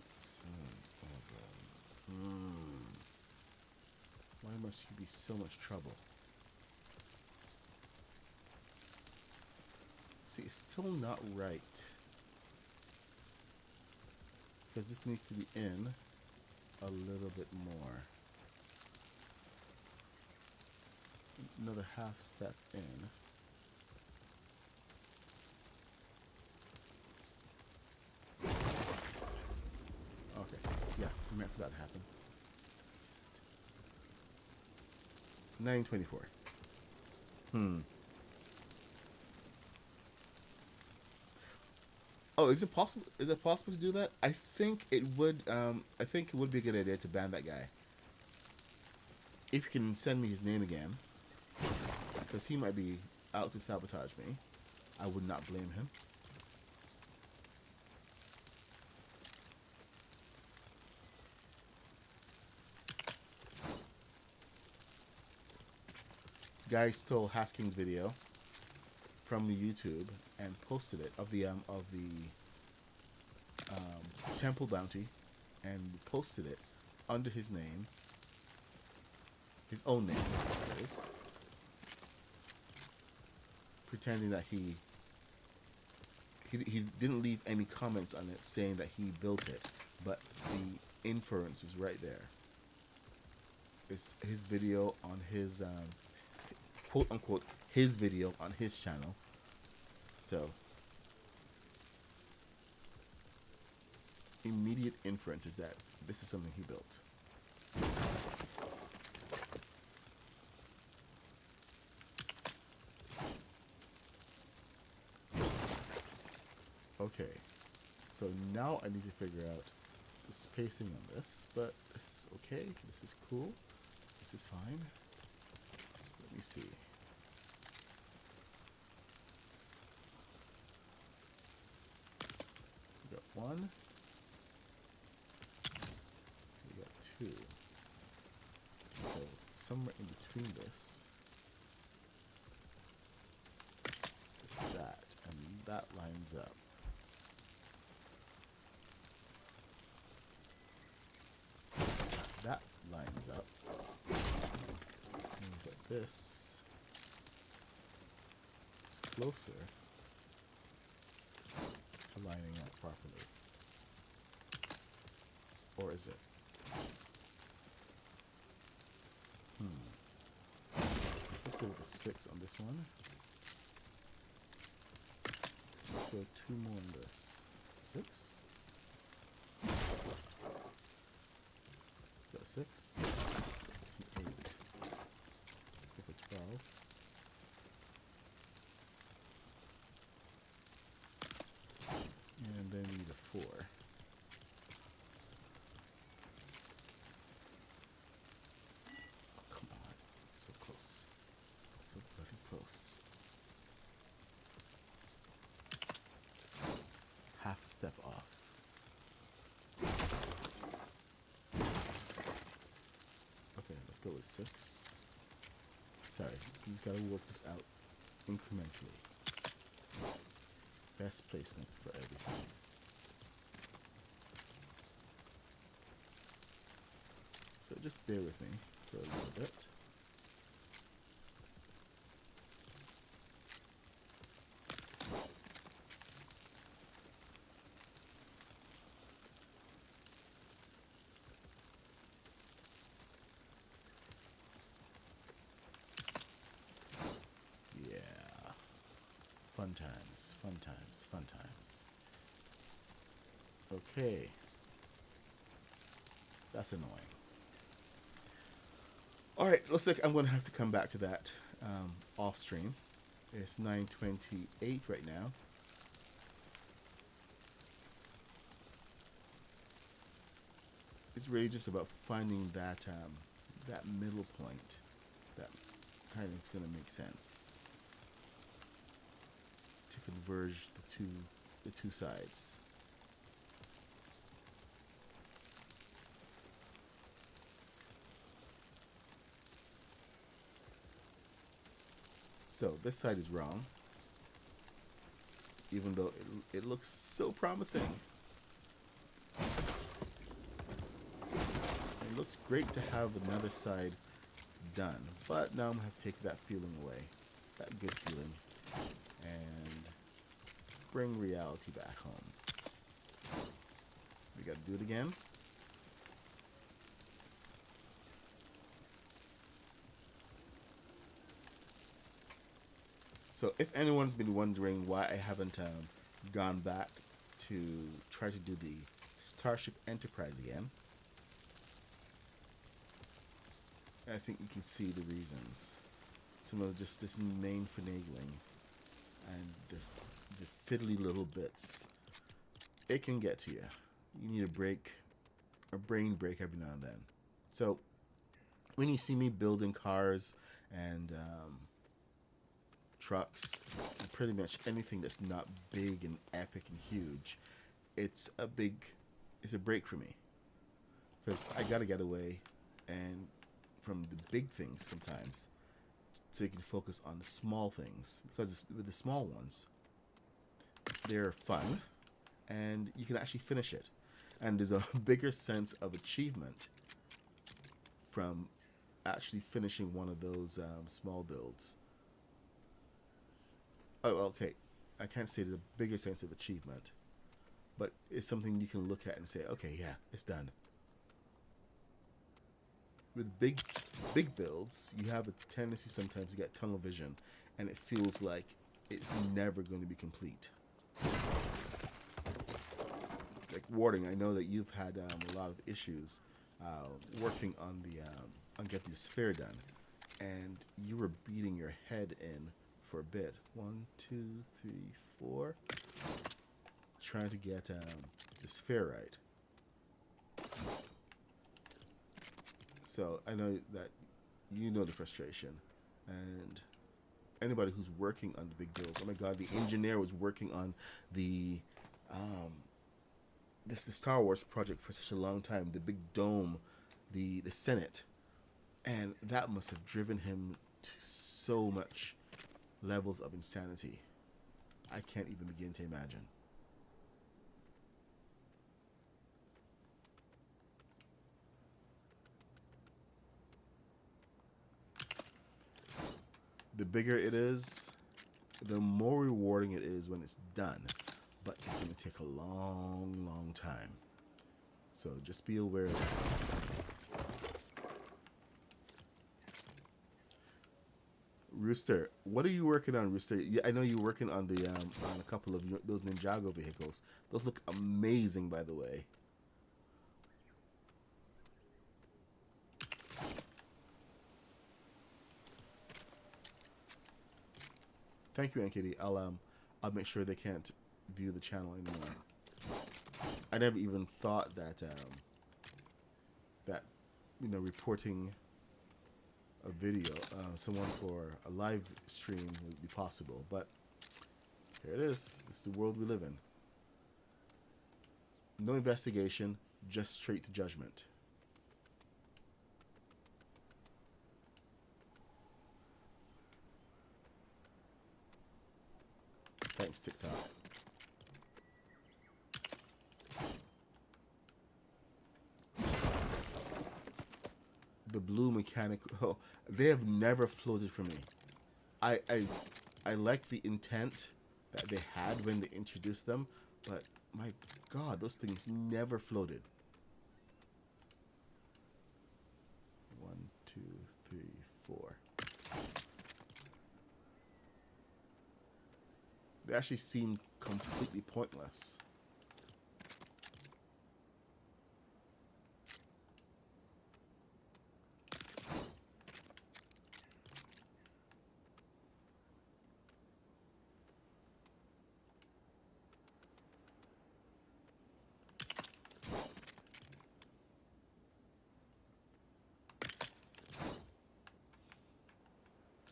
Son of a... Why must you be so much trouble? See, it's still not right. Because this needs to be in a little bit more. Another half step in. Okay, yeah, I meant for that to happen. 924. Oh, is it possible? Is it possible to do that? I think it would. I think it would be a good idea to ban that guy. If you can send me his name again, because he might be out to sabotage me. I would not blame him. Guy stole Haskins' video from YouTube and posted it of the temple bounty, and posted it under his name, his own name, that is, pretending that he didn't leave any comments on it saying that he built it, but the inference was right there. It's his video on his quote unquote his video on his channel. So immediate inference is that this is something he built. Okay, so now I need to figure out the spacing on this, but this is okay, this is cool, this is fine. Let me see. We got 1. We got 2. So somewhere in between this is that, and that lines up. That lines up. Means that this is closer to lining up properly. Or is it? Let's go with a 6 on this one. Let's go 2 more on this. 6? Is that 6? That's an 8. Let's go for 12. And then we need a 4. Oh, come on. So close. So bloody close. Half step off. Okay, let's go with 6. Sorry, he's got to work this out incrementally. Best placement for everything. So just bear with me for a little bit. Yeah. Fun times, fun times, fun times. Okay. That's annoying. Alright, looks like I'm going to have to come back to that off stream. It's 9:28 right now. It's really just about finding that that middle point that kind of is going to make sense to converge the two sides. So this side is wrong, even though it looks so promising. It looks great to have another side done, but now I'm gonna have to take that feeling away, that good feeling, and bring reality back home. We gotta do it again. So if anyone's been wondering why I haven't gone back to try to do the Starship Enterprise again, I think you can see the reasons. Some of just this main finagling and the fiddly little bits. It can get to you. You need a brain break every now and then. So when you see me building cars and trucks, and pretty much anything that's not big and epic and huge, it's a break for me, because I gotta get away and from the big things sometimes, so you can focus on the small things, because with the small ones, they're fun and you can actually finish it, and there's a bigger sense of achievement from actually finishing one of those small builds. Oh, okay. I can't say there's a bigger sense of achievement, but it's something you can look at and say, okay, yeah, it's done. With big builds, you have a tendency sometimes to get tunnel vision, and it feels like it's never going to be complete. Like Warding, I know that you've had a lot of issues working on on getting the sphere done, and you were beating your head in for a bit. 1, 2, 3, 4. Trying to get the sphere right. So I know that you know the frustration, and anybody who's working on the big builds. Oh my God, the engineer was working on the the Star Wars project for such a long time. The big dome, the Senate, and that must have driven him to so much levels of insanity. I can't even begin to imagine. The bigger it is, the more rewarding it is when it's done. But it's going to take a long, long time. So just be aware of that. Rooster, what are you working on, Rooster? Yeah, I know you're working on the on a couple of those Ninjago vehicles. Those look amazing, by the way. Thank you, NKD. I'll make sure they can't view the channel anymore. I never even thought that that reporting a video, someone for a live stream would be possible, but here it is. It's the world we live in. No investigation, just straight to judgment. Thanks, TikTok. The blue mechanical, oh, they have never floated for me. I like the intent that they had when they introduced them, but my God, those things never floated. 1, 2, 3, 4. It actually seemed completely pointless.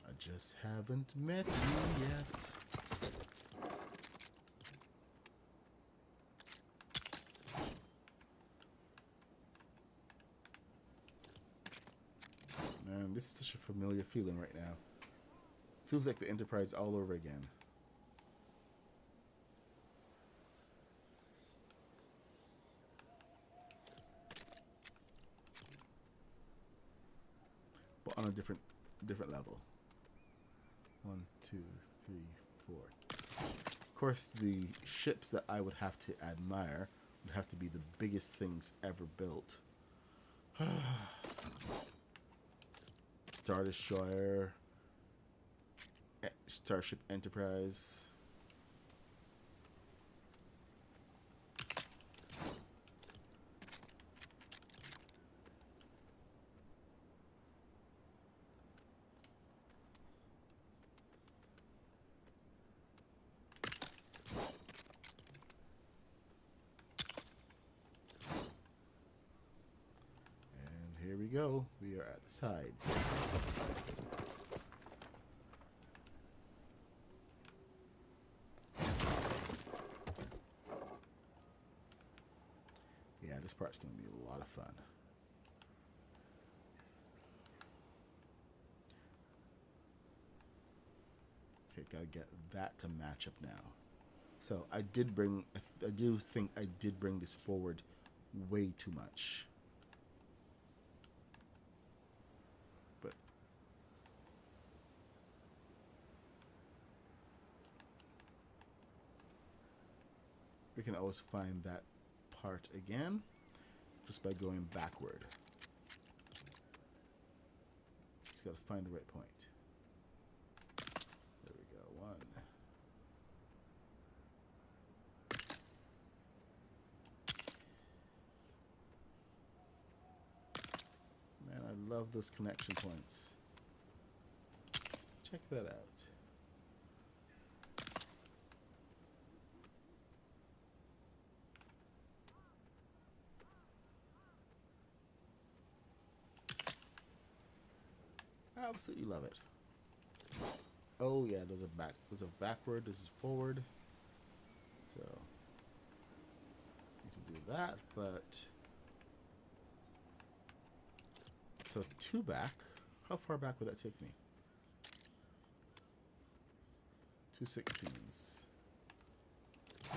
I just haven't met you yet. Man, this is such a familiar feeling right now. Feels like the Enterprise all over again. But on a different level. 1, 2, 3, 4. Of course, the ships that I would have to admire would have to be the biggest things ever built. Star Destroyer, Starship Enterprise. And here we go. We are at the sides. Yeah, this part's going to be a lot of fun. Okay, gotta get that to match up now. So I do think I did bring this forward way too much. But we can always find that part again just by going backward. Just gotta find the right point. There we go. 1. Man, I love those connection points. Check that out. I absolutely love it. Oh yeah, there's a backward, this is forward. So need to do that, but so 2 back. How far back would that take me? 2 16s. I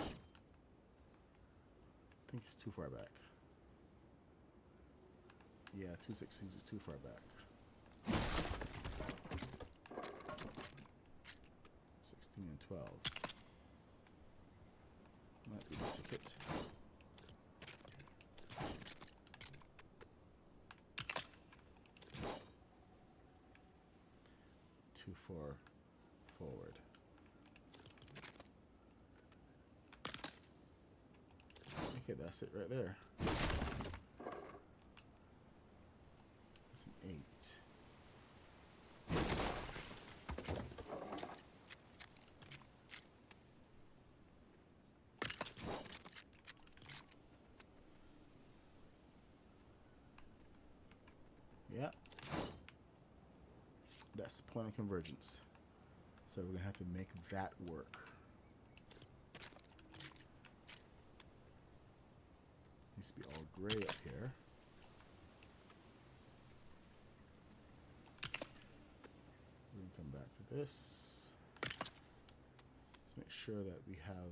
think it's too far back. Yeah, 2 16s is too far back. 16 and 12. Might be the ticket. Too far forward. Okay, that's it right there. That's an 8. Yeah. That's the point of convergence. So we're going to have to make that work. This needs to be all gray up here. We're going to come back to this. Let's make sure that we have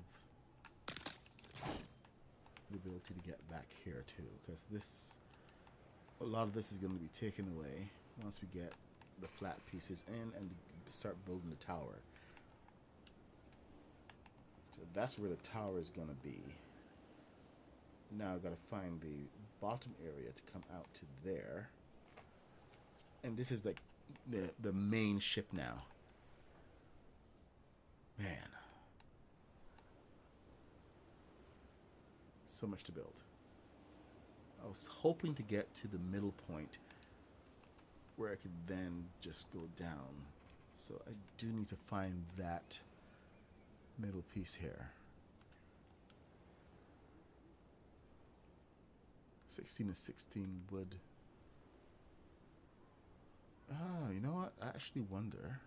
the ability to get back here too, because a lot of this is going to be taken away once we get the flat pieces in and start building the tower. So that's where the tower is going to be. Now I've got to find the bottom area to come out to there. And this is like the main ship now. Man. so much to build. I was hoping to get to the middle point where I could then just go down. So I do need to find that middle piece here. 16 and 16 would... you know what? I actually wonder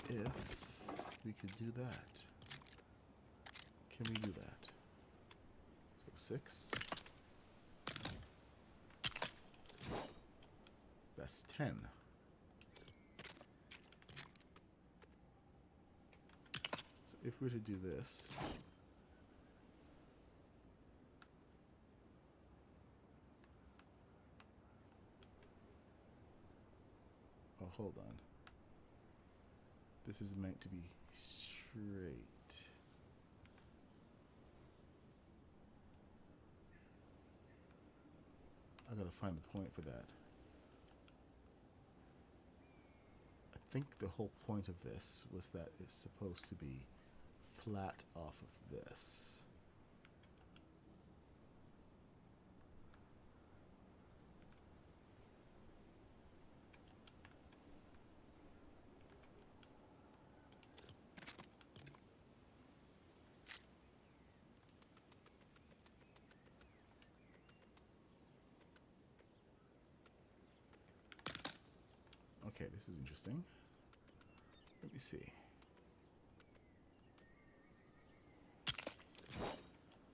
if we could do that. Can we do that? So 6. That's 10. So if we were to do this, oh, hold on. This is meant to be straight. I gotta find the point for that. I think the whole point of this was that it's supposed to be flat off of this. Okay, this is interesting. Let me see.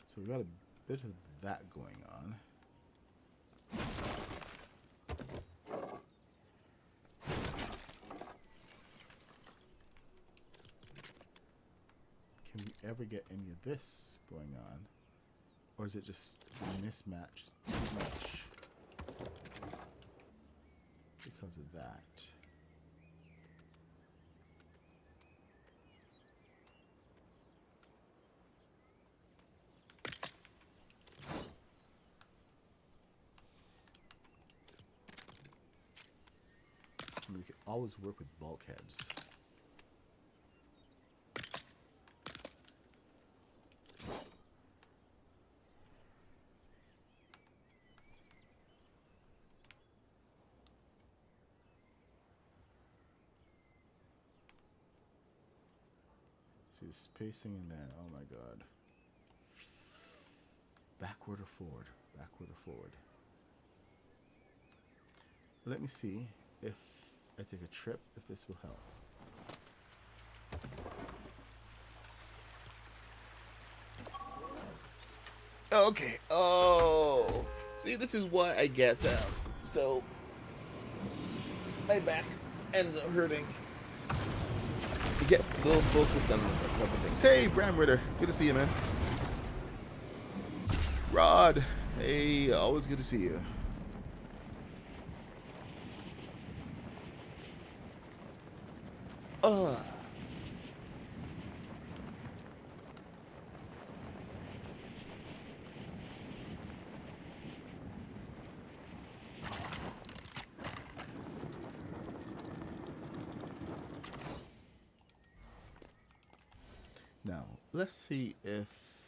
So we got a bit of that going on. Can we ever get any of this going on? Or is it just the mismatch too much because of that? I mean, we could always work with bulkheads. See the spacing in there. Oh my god. Backward or forward? Backward or forward? Let me see if I take a trip, if this will help. Okay. Oh. See, this is why I get so my back ends up hurting. You get a little focused on a couple things. Hey, Bram Ritter. Good to see you, man. Rod. Hey, always good to see you. Now, let's see if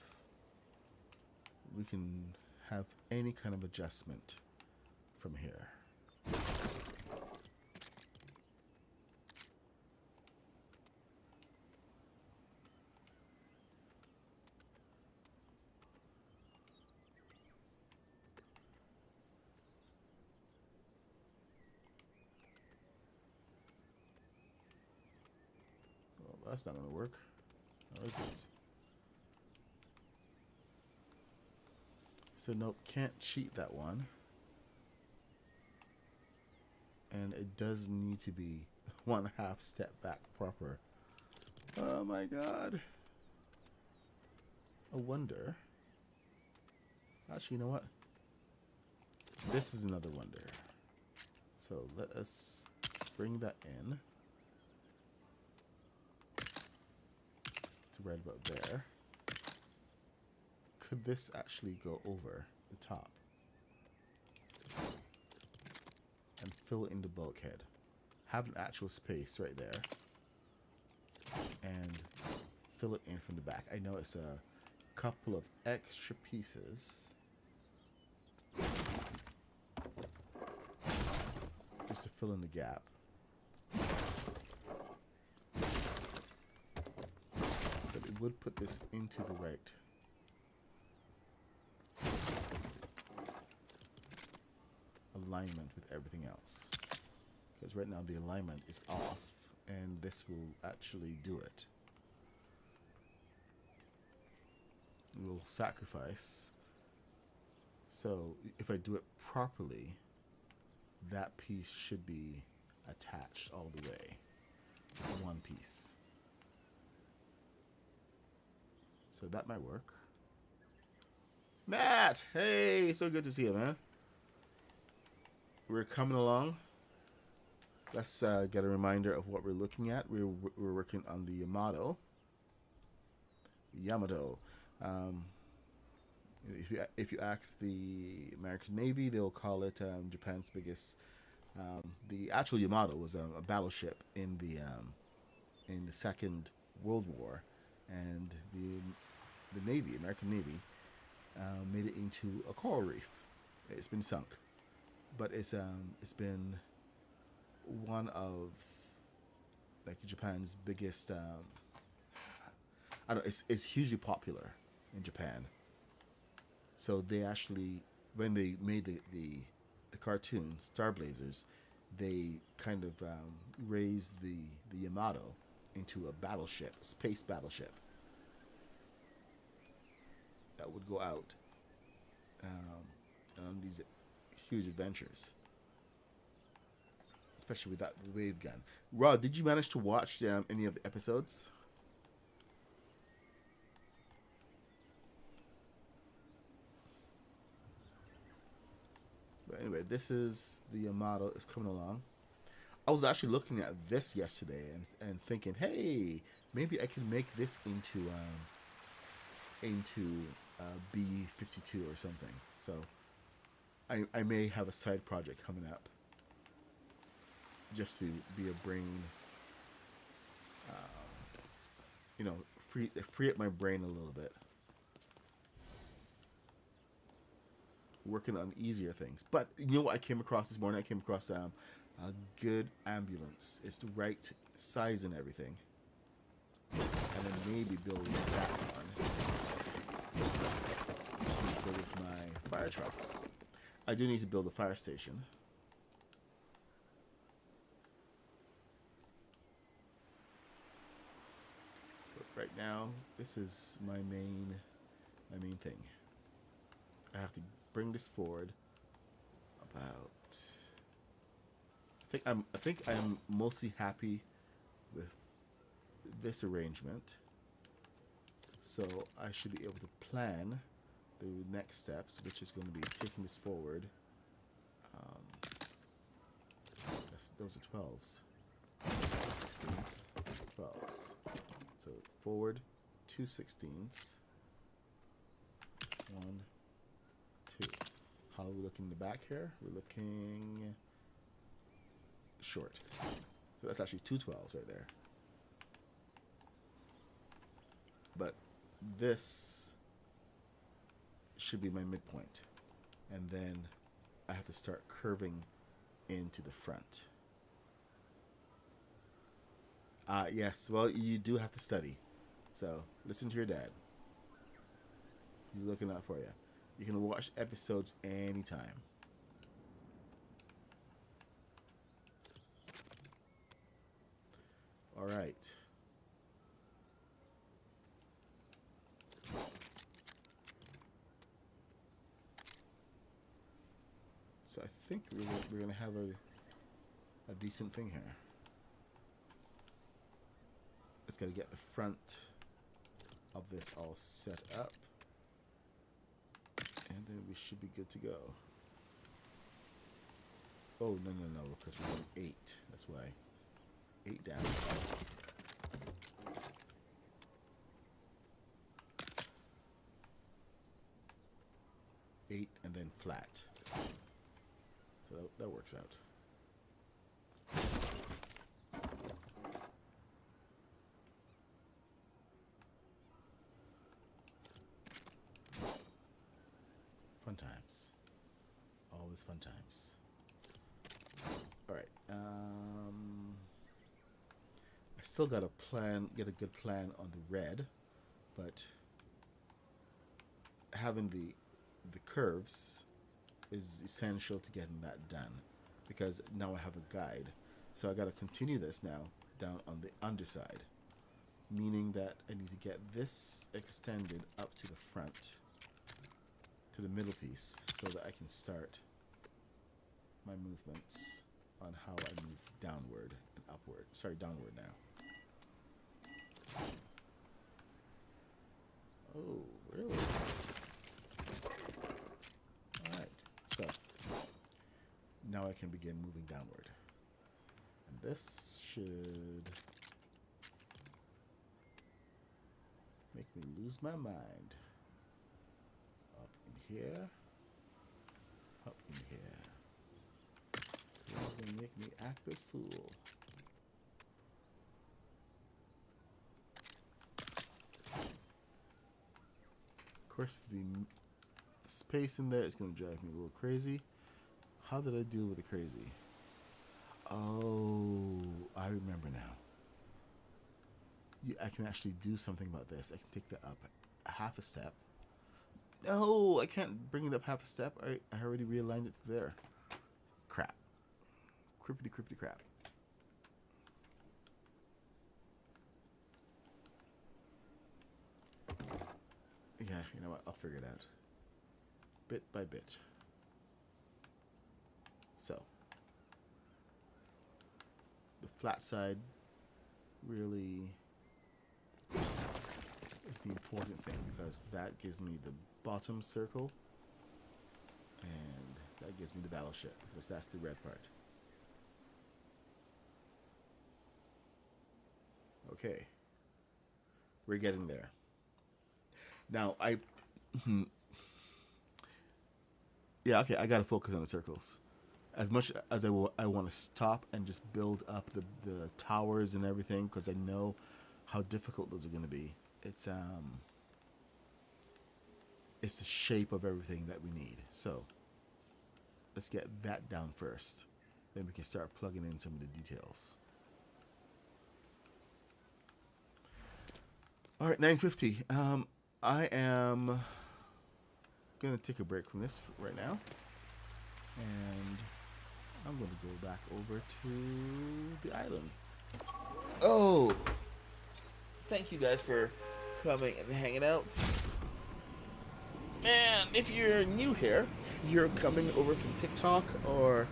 we can have any kind of adjustment from here. Well, that's not going to work. How is it? So nope, can't cheat that one. And it does need to be 1/2 step back proper. Oh my god. I wonder. Actually, you know what? This is another wonder. So let us bring that in to right about there. Could this actually go over the top and fill in the bulkhead? Have an actual space right there and fill it in from the back. I know it's a couple of extra pieces just to fill in the gap. But it would put this into the right alignment with everything else. Because right now the alignment is off, and this will actually do it. We'll sacrifice. So if I do it properly, that piece should be attached all the way. One piece. So that might work. Matt! Hey, so good to see you, man. We're coming along. Let's get a reminder of what we're looking at. We're working on the Yamato. If you ask the American Navy, they'll call it Japan's biggest. The actual Yamato was a battleship in the Second World War, and the Navy, American Navy, made it into a coral reef. It's been sunk, but it's been one of like Japan's biggest. I don't. It's hugely popular in Japan. So they actually, when they made the cartoon Star Blazers, they kind of raised the Yamato into a battleship, space battleship that would go out on these huge adventures, especially with that wave gun. Rod, did you manage to watch any of the episodes? But anyway, this is the Yamato. It's coming along. I was actually looking at this yesterday and thinking, hey, maybe I can make this into B-52 or something. So I may have a side project coming up just to be a brain, free up my brain a little bit. Working on easier things. But you know what I came across this morning? I came across a good ambulance. It's the right size and everything. And then maybe building that one to go with my fire trucks. I do need to build a fire station. But right now, this is my main thing. I have to bring this forward about. I think I'm mostly happy with this arrangement, so I should be able to plan the next steps, which is going to be taking this forward. Those are 12s, 16s, 12s. So forward 2 16s, 1, 2. How are we looking in the back here? We're looking short. So that's actually 2 12s right there. But this should be my midpoint. And then I have to start curving into the front. Yes, well, you do have to study. So listen to your dad. He's looking out for you. You can watch episodes anytime. All right. So I think we're gonna have a decent thing here. It's gotta get the front of this all set up. And then we should be good to go. Oh, no, because we're on 8. That's why. 8 down. 8 and then flat. So that works out. Fun times. Always fun times. All right. I still got a plan. Get a good plan on the red, but having the curves is essential to getting that done, because now I have a guide. So I got to continue this now down on the underside, meaning that I need to get this extended up to the front, to the middle piece, so that I can start my movements on how I move downward and upward. Sorry, downward now. Oh, really? Alright, so now I can begin moving downward. And this should make me lose my mind. Up in here. Up in here. You're gonna make me act a fool. Of course, the space in there is going to drive me a little crazy. How did I deal with the crazy? Oh, I remember now. I can actually do something about this. I can take that up a half a step. No, I can't bring it up half a step. I already realigned it to there. Crap. Crippity crap. Yeah, you know what? I'll figure it out. Bit by bit. So, the flat side really is the important thing, because that gives me the bottom circle, and that gives me the battleship, because that's the red part. Okay. We're getting there. Now, yeah, okay, I gotta focus on the circles. As much as I want to stop and just build up the towers and everything, because I know how difficult those are going to be. It's the shape of everything that we need. So let's get that down first. Then we can start plugging in some of the details. All right, 9:50. I am going to take a break from this right now. And I'm going to go back over to the island. Oh, thank you guys for coming and hanging out. And if you're new here, you're coming over from TikTok or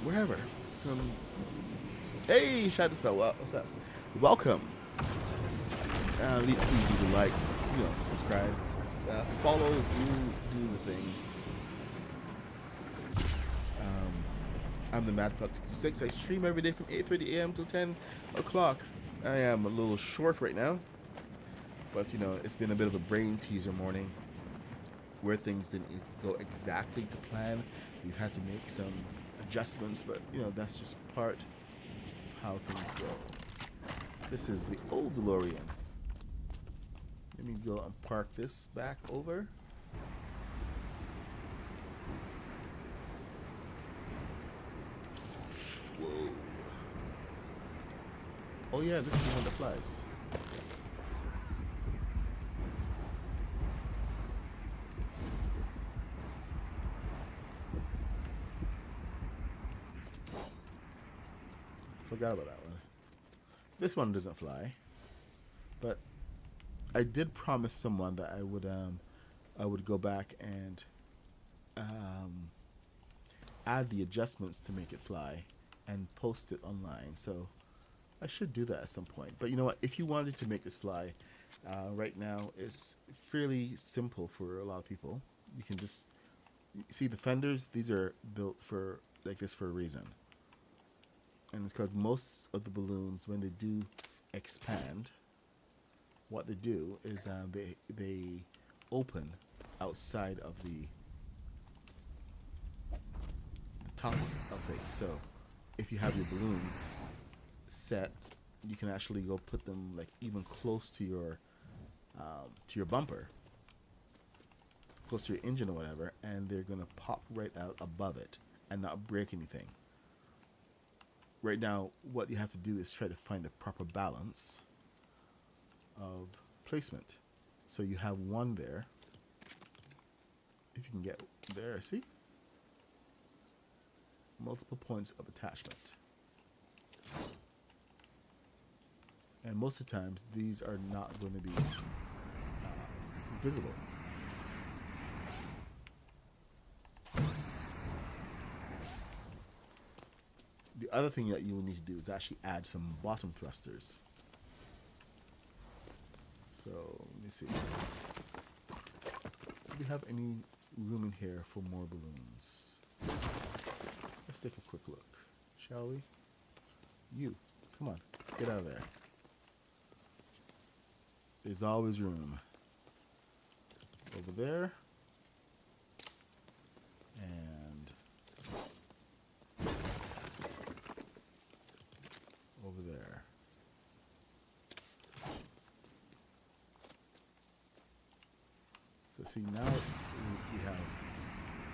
wherever. Hey, Shadowspell, what's up? Welcome. Please do the like, subscribe, follow, do the things. I'm the MadPuck66. I stream every day from 8:30 a.m. till 10 o'clock. I am a little short right now, but it's been a bit of a brain teaser morning, where things didn't go exactly to plan. We've had to make some adjustments, but that's just part of how things go. This is the old DeLorean. Let me go and park this back over. Whoa. Oh yeah, this is the one that flies. Forgot about that one. This one doesn't fly, but I did promise someone that I would go back and add the adjustments to make it fly and post it online. So I should do that at some point. But you know what? If you wanted to make this fly, right now it's fairly simple for a lot of people. You can just see the fenders. These are built for like this for a reason. And it's because most of the balloons, when they do expand, what they do is they open outside of the top of things. So if you have your balloons set, you can actually go put them like even close to your bumper, close to your engine or whatever, and they're gonna pop right out above it and not break anything. Right now, what you have to do is try to find the proper balance of placement. So you have one there. If you can get there, see? Multiple points of attachment. And most of the times, these are not going to be visible. The other thing that you will need to do is actually add some bottom thrusters. So, let me see. Do we have any room in here for more balloons? Let's take a quick look, shall we? You, come on, get out of there. There's always room. Over there. And over there. So see, now we have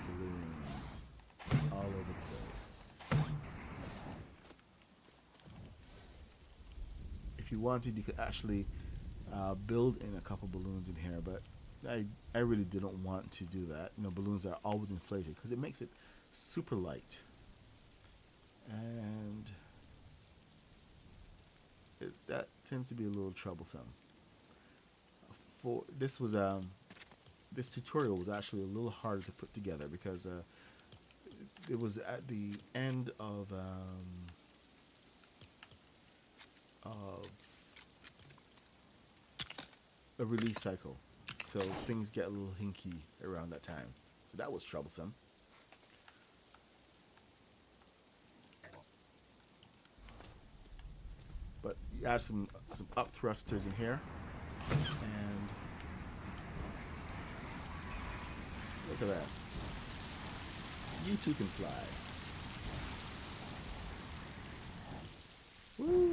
balloons all over the place. If you wanted, you could actually build in a couple balloons in here, but I really didn't want to do that. You know, balloons are always inflated because it makes it super light, and that tends to be a little troublesome. For this was this tutorial was actually a little harder to put together because it was at the end of a release cycle, so things get a little hinky around that time. So that was troublesome. But you add some up thrusters in here, and look at that. You too can fly. Woo!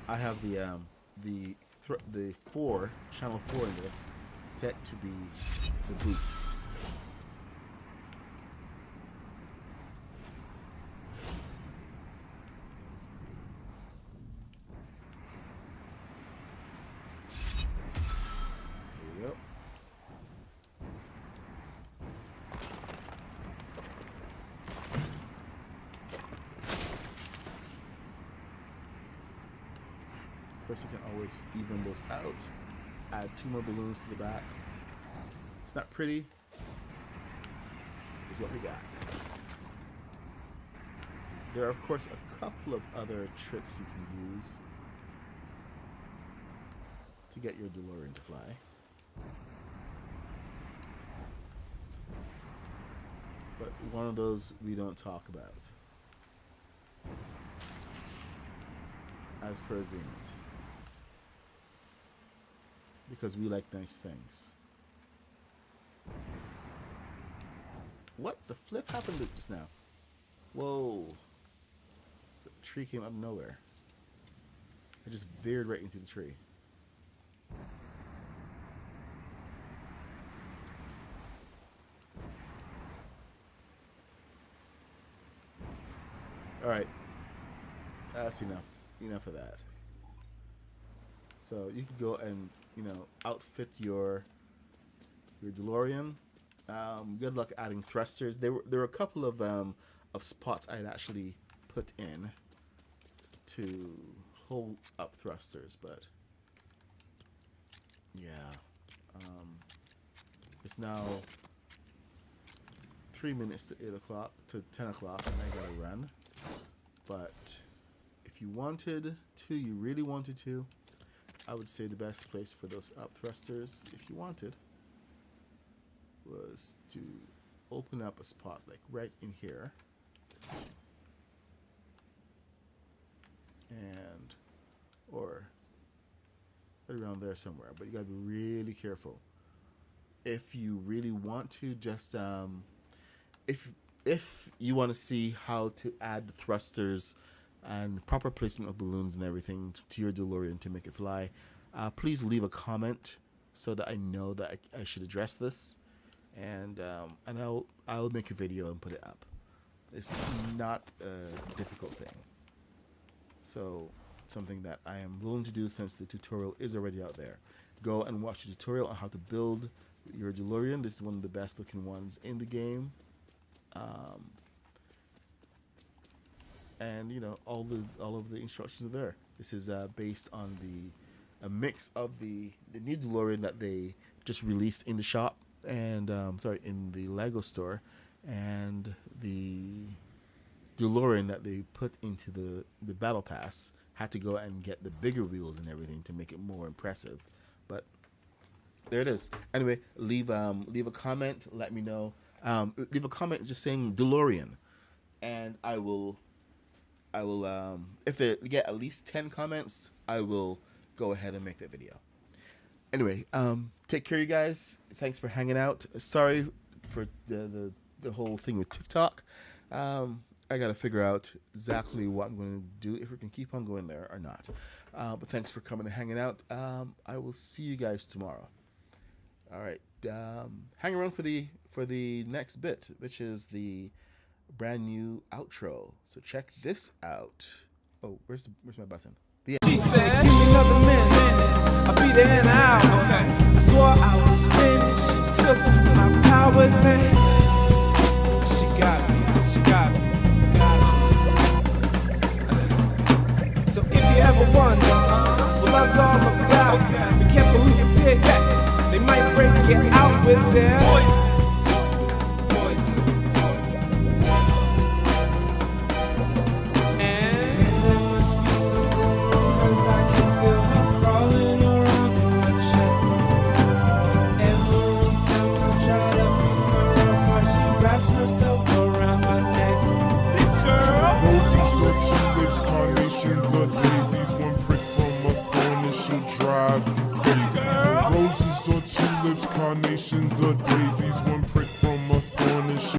I have the channel 4 in this set to be the boost. There we go. Of course, you can always even those out. Add 2 more balloons to the back. It's not pretty. Is what we got. There are, of course, a couple of other tricks you can use to get your DeLorean to fly. But one of those we don't talk about, as per agreement. Because we like nice things. What the flip happened just now? Whoa. A tree came out of nowhere. It just veered right into the tree. Alright. That's enough. Enough of that. So you can go and, outfit your DeLorean. Good luck adding thrusters. There were a couple of spots I'd actually put in to hold up thrusters, but yeah, it's now 3 minutes to 8 o'clock to 10 o'clock, and I gotta run. But if you wanted to, you really wanted to, I would say the best place for those up thrusters, if you wanted, was to open up a spot like right in here and or right around there somewhere. But you gotta be really careful. If you really want to, just if you want to see how to add thrusters and proper placement of balloons and everything to your DeLorean to make it fly, please leave a comment so that I know that I should address this, and I'll make a video and put it up. It's not a difficult thing. So something that I am willing to do since the tutorial is already out there. Go and watch the tutorial on how to build your DeLorean. This is one of the best looking ones in the game. And you know, all of the instructions are there. This is based on a mix of the new DeLorean that they just released in the shop, and in the Lego store, and the DeLorean that they put into the battle pass. Had to go and get the bigger wheels and everything to make it more impressive, but there it is. Anyway, leave a comment. Let me know. Leave a comment just saying DeLorean, and I will if they get at least 10 comments, I will go ahead and make that video. Anyway, take care, you guys. Thanks for hanging out. Sorry for the whole thing with TikTok. I gotta figure out exactly what I'm going to do, if we can keep on going there or not. But thanks for coming and hanging out. I will see you guys tomorrow. All right. Hang around for the next bit, which is the brand new outro. So check this out. Oh, where's my button? The She said, give me another minute, I'll be there in an hour. Okay. I swore I was finished, she took my powers and she got me. So if you ever wonder what love's all about, be careful who you pick. Yes, they might break you out with their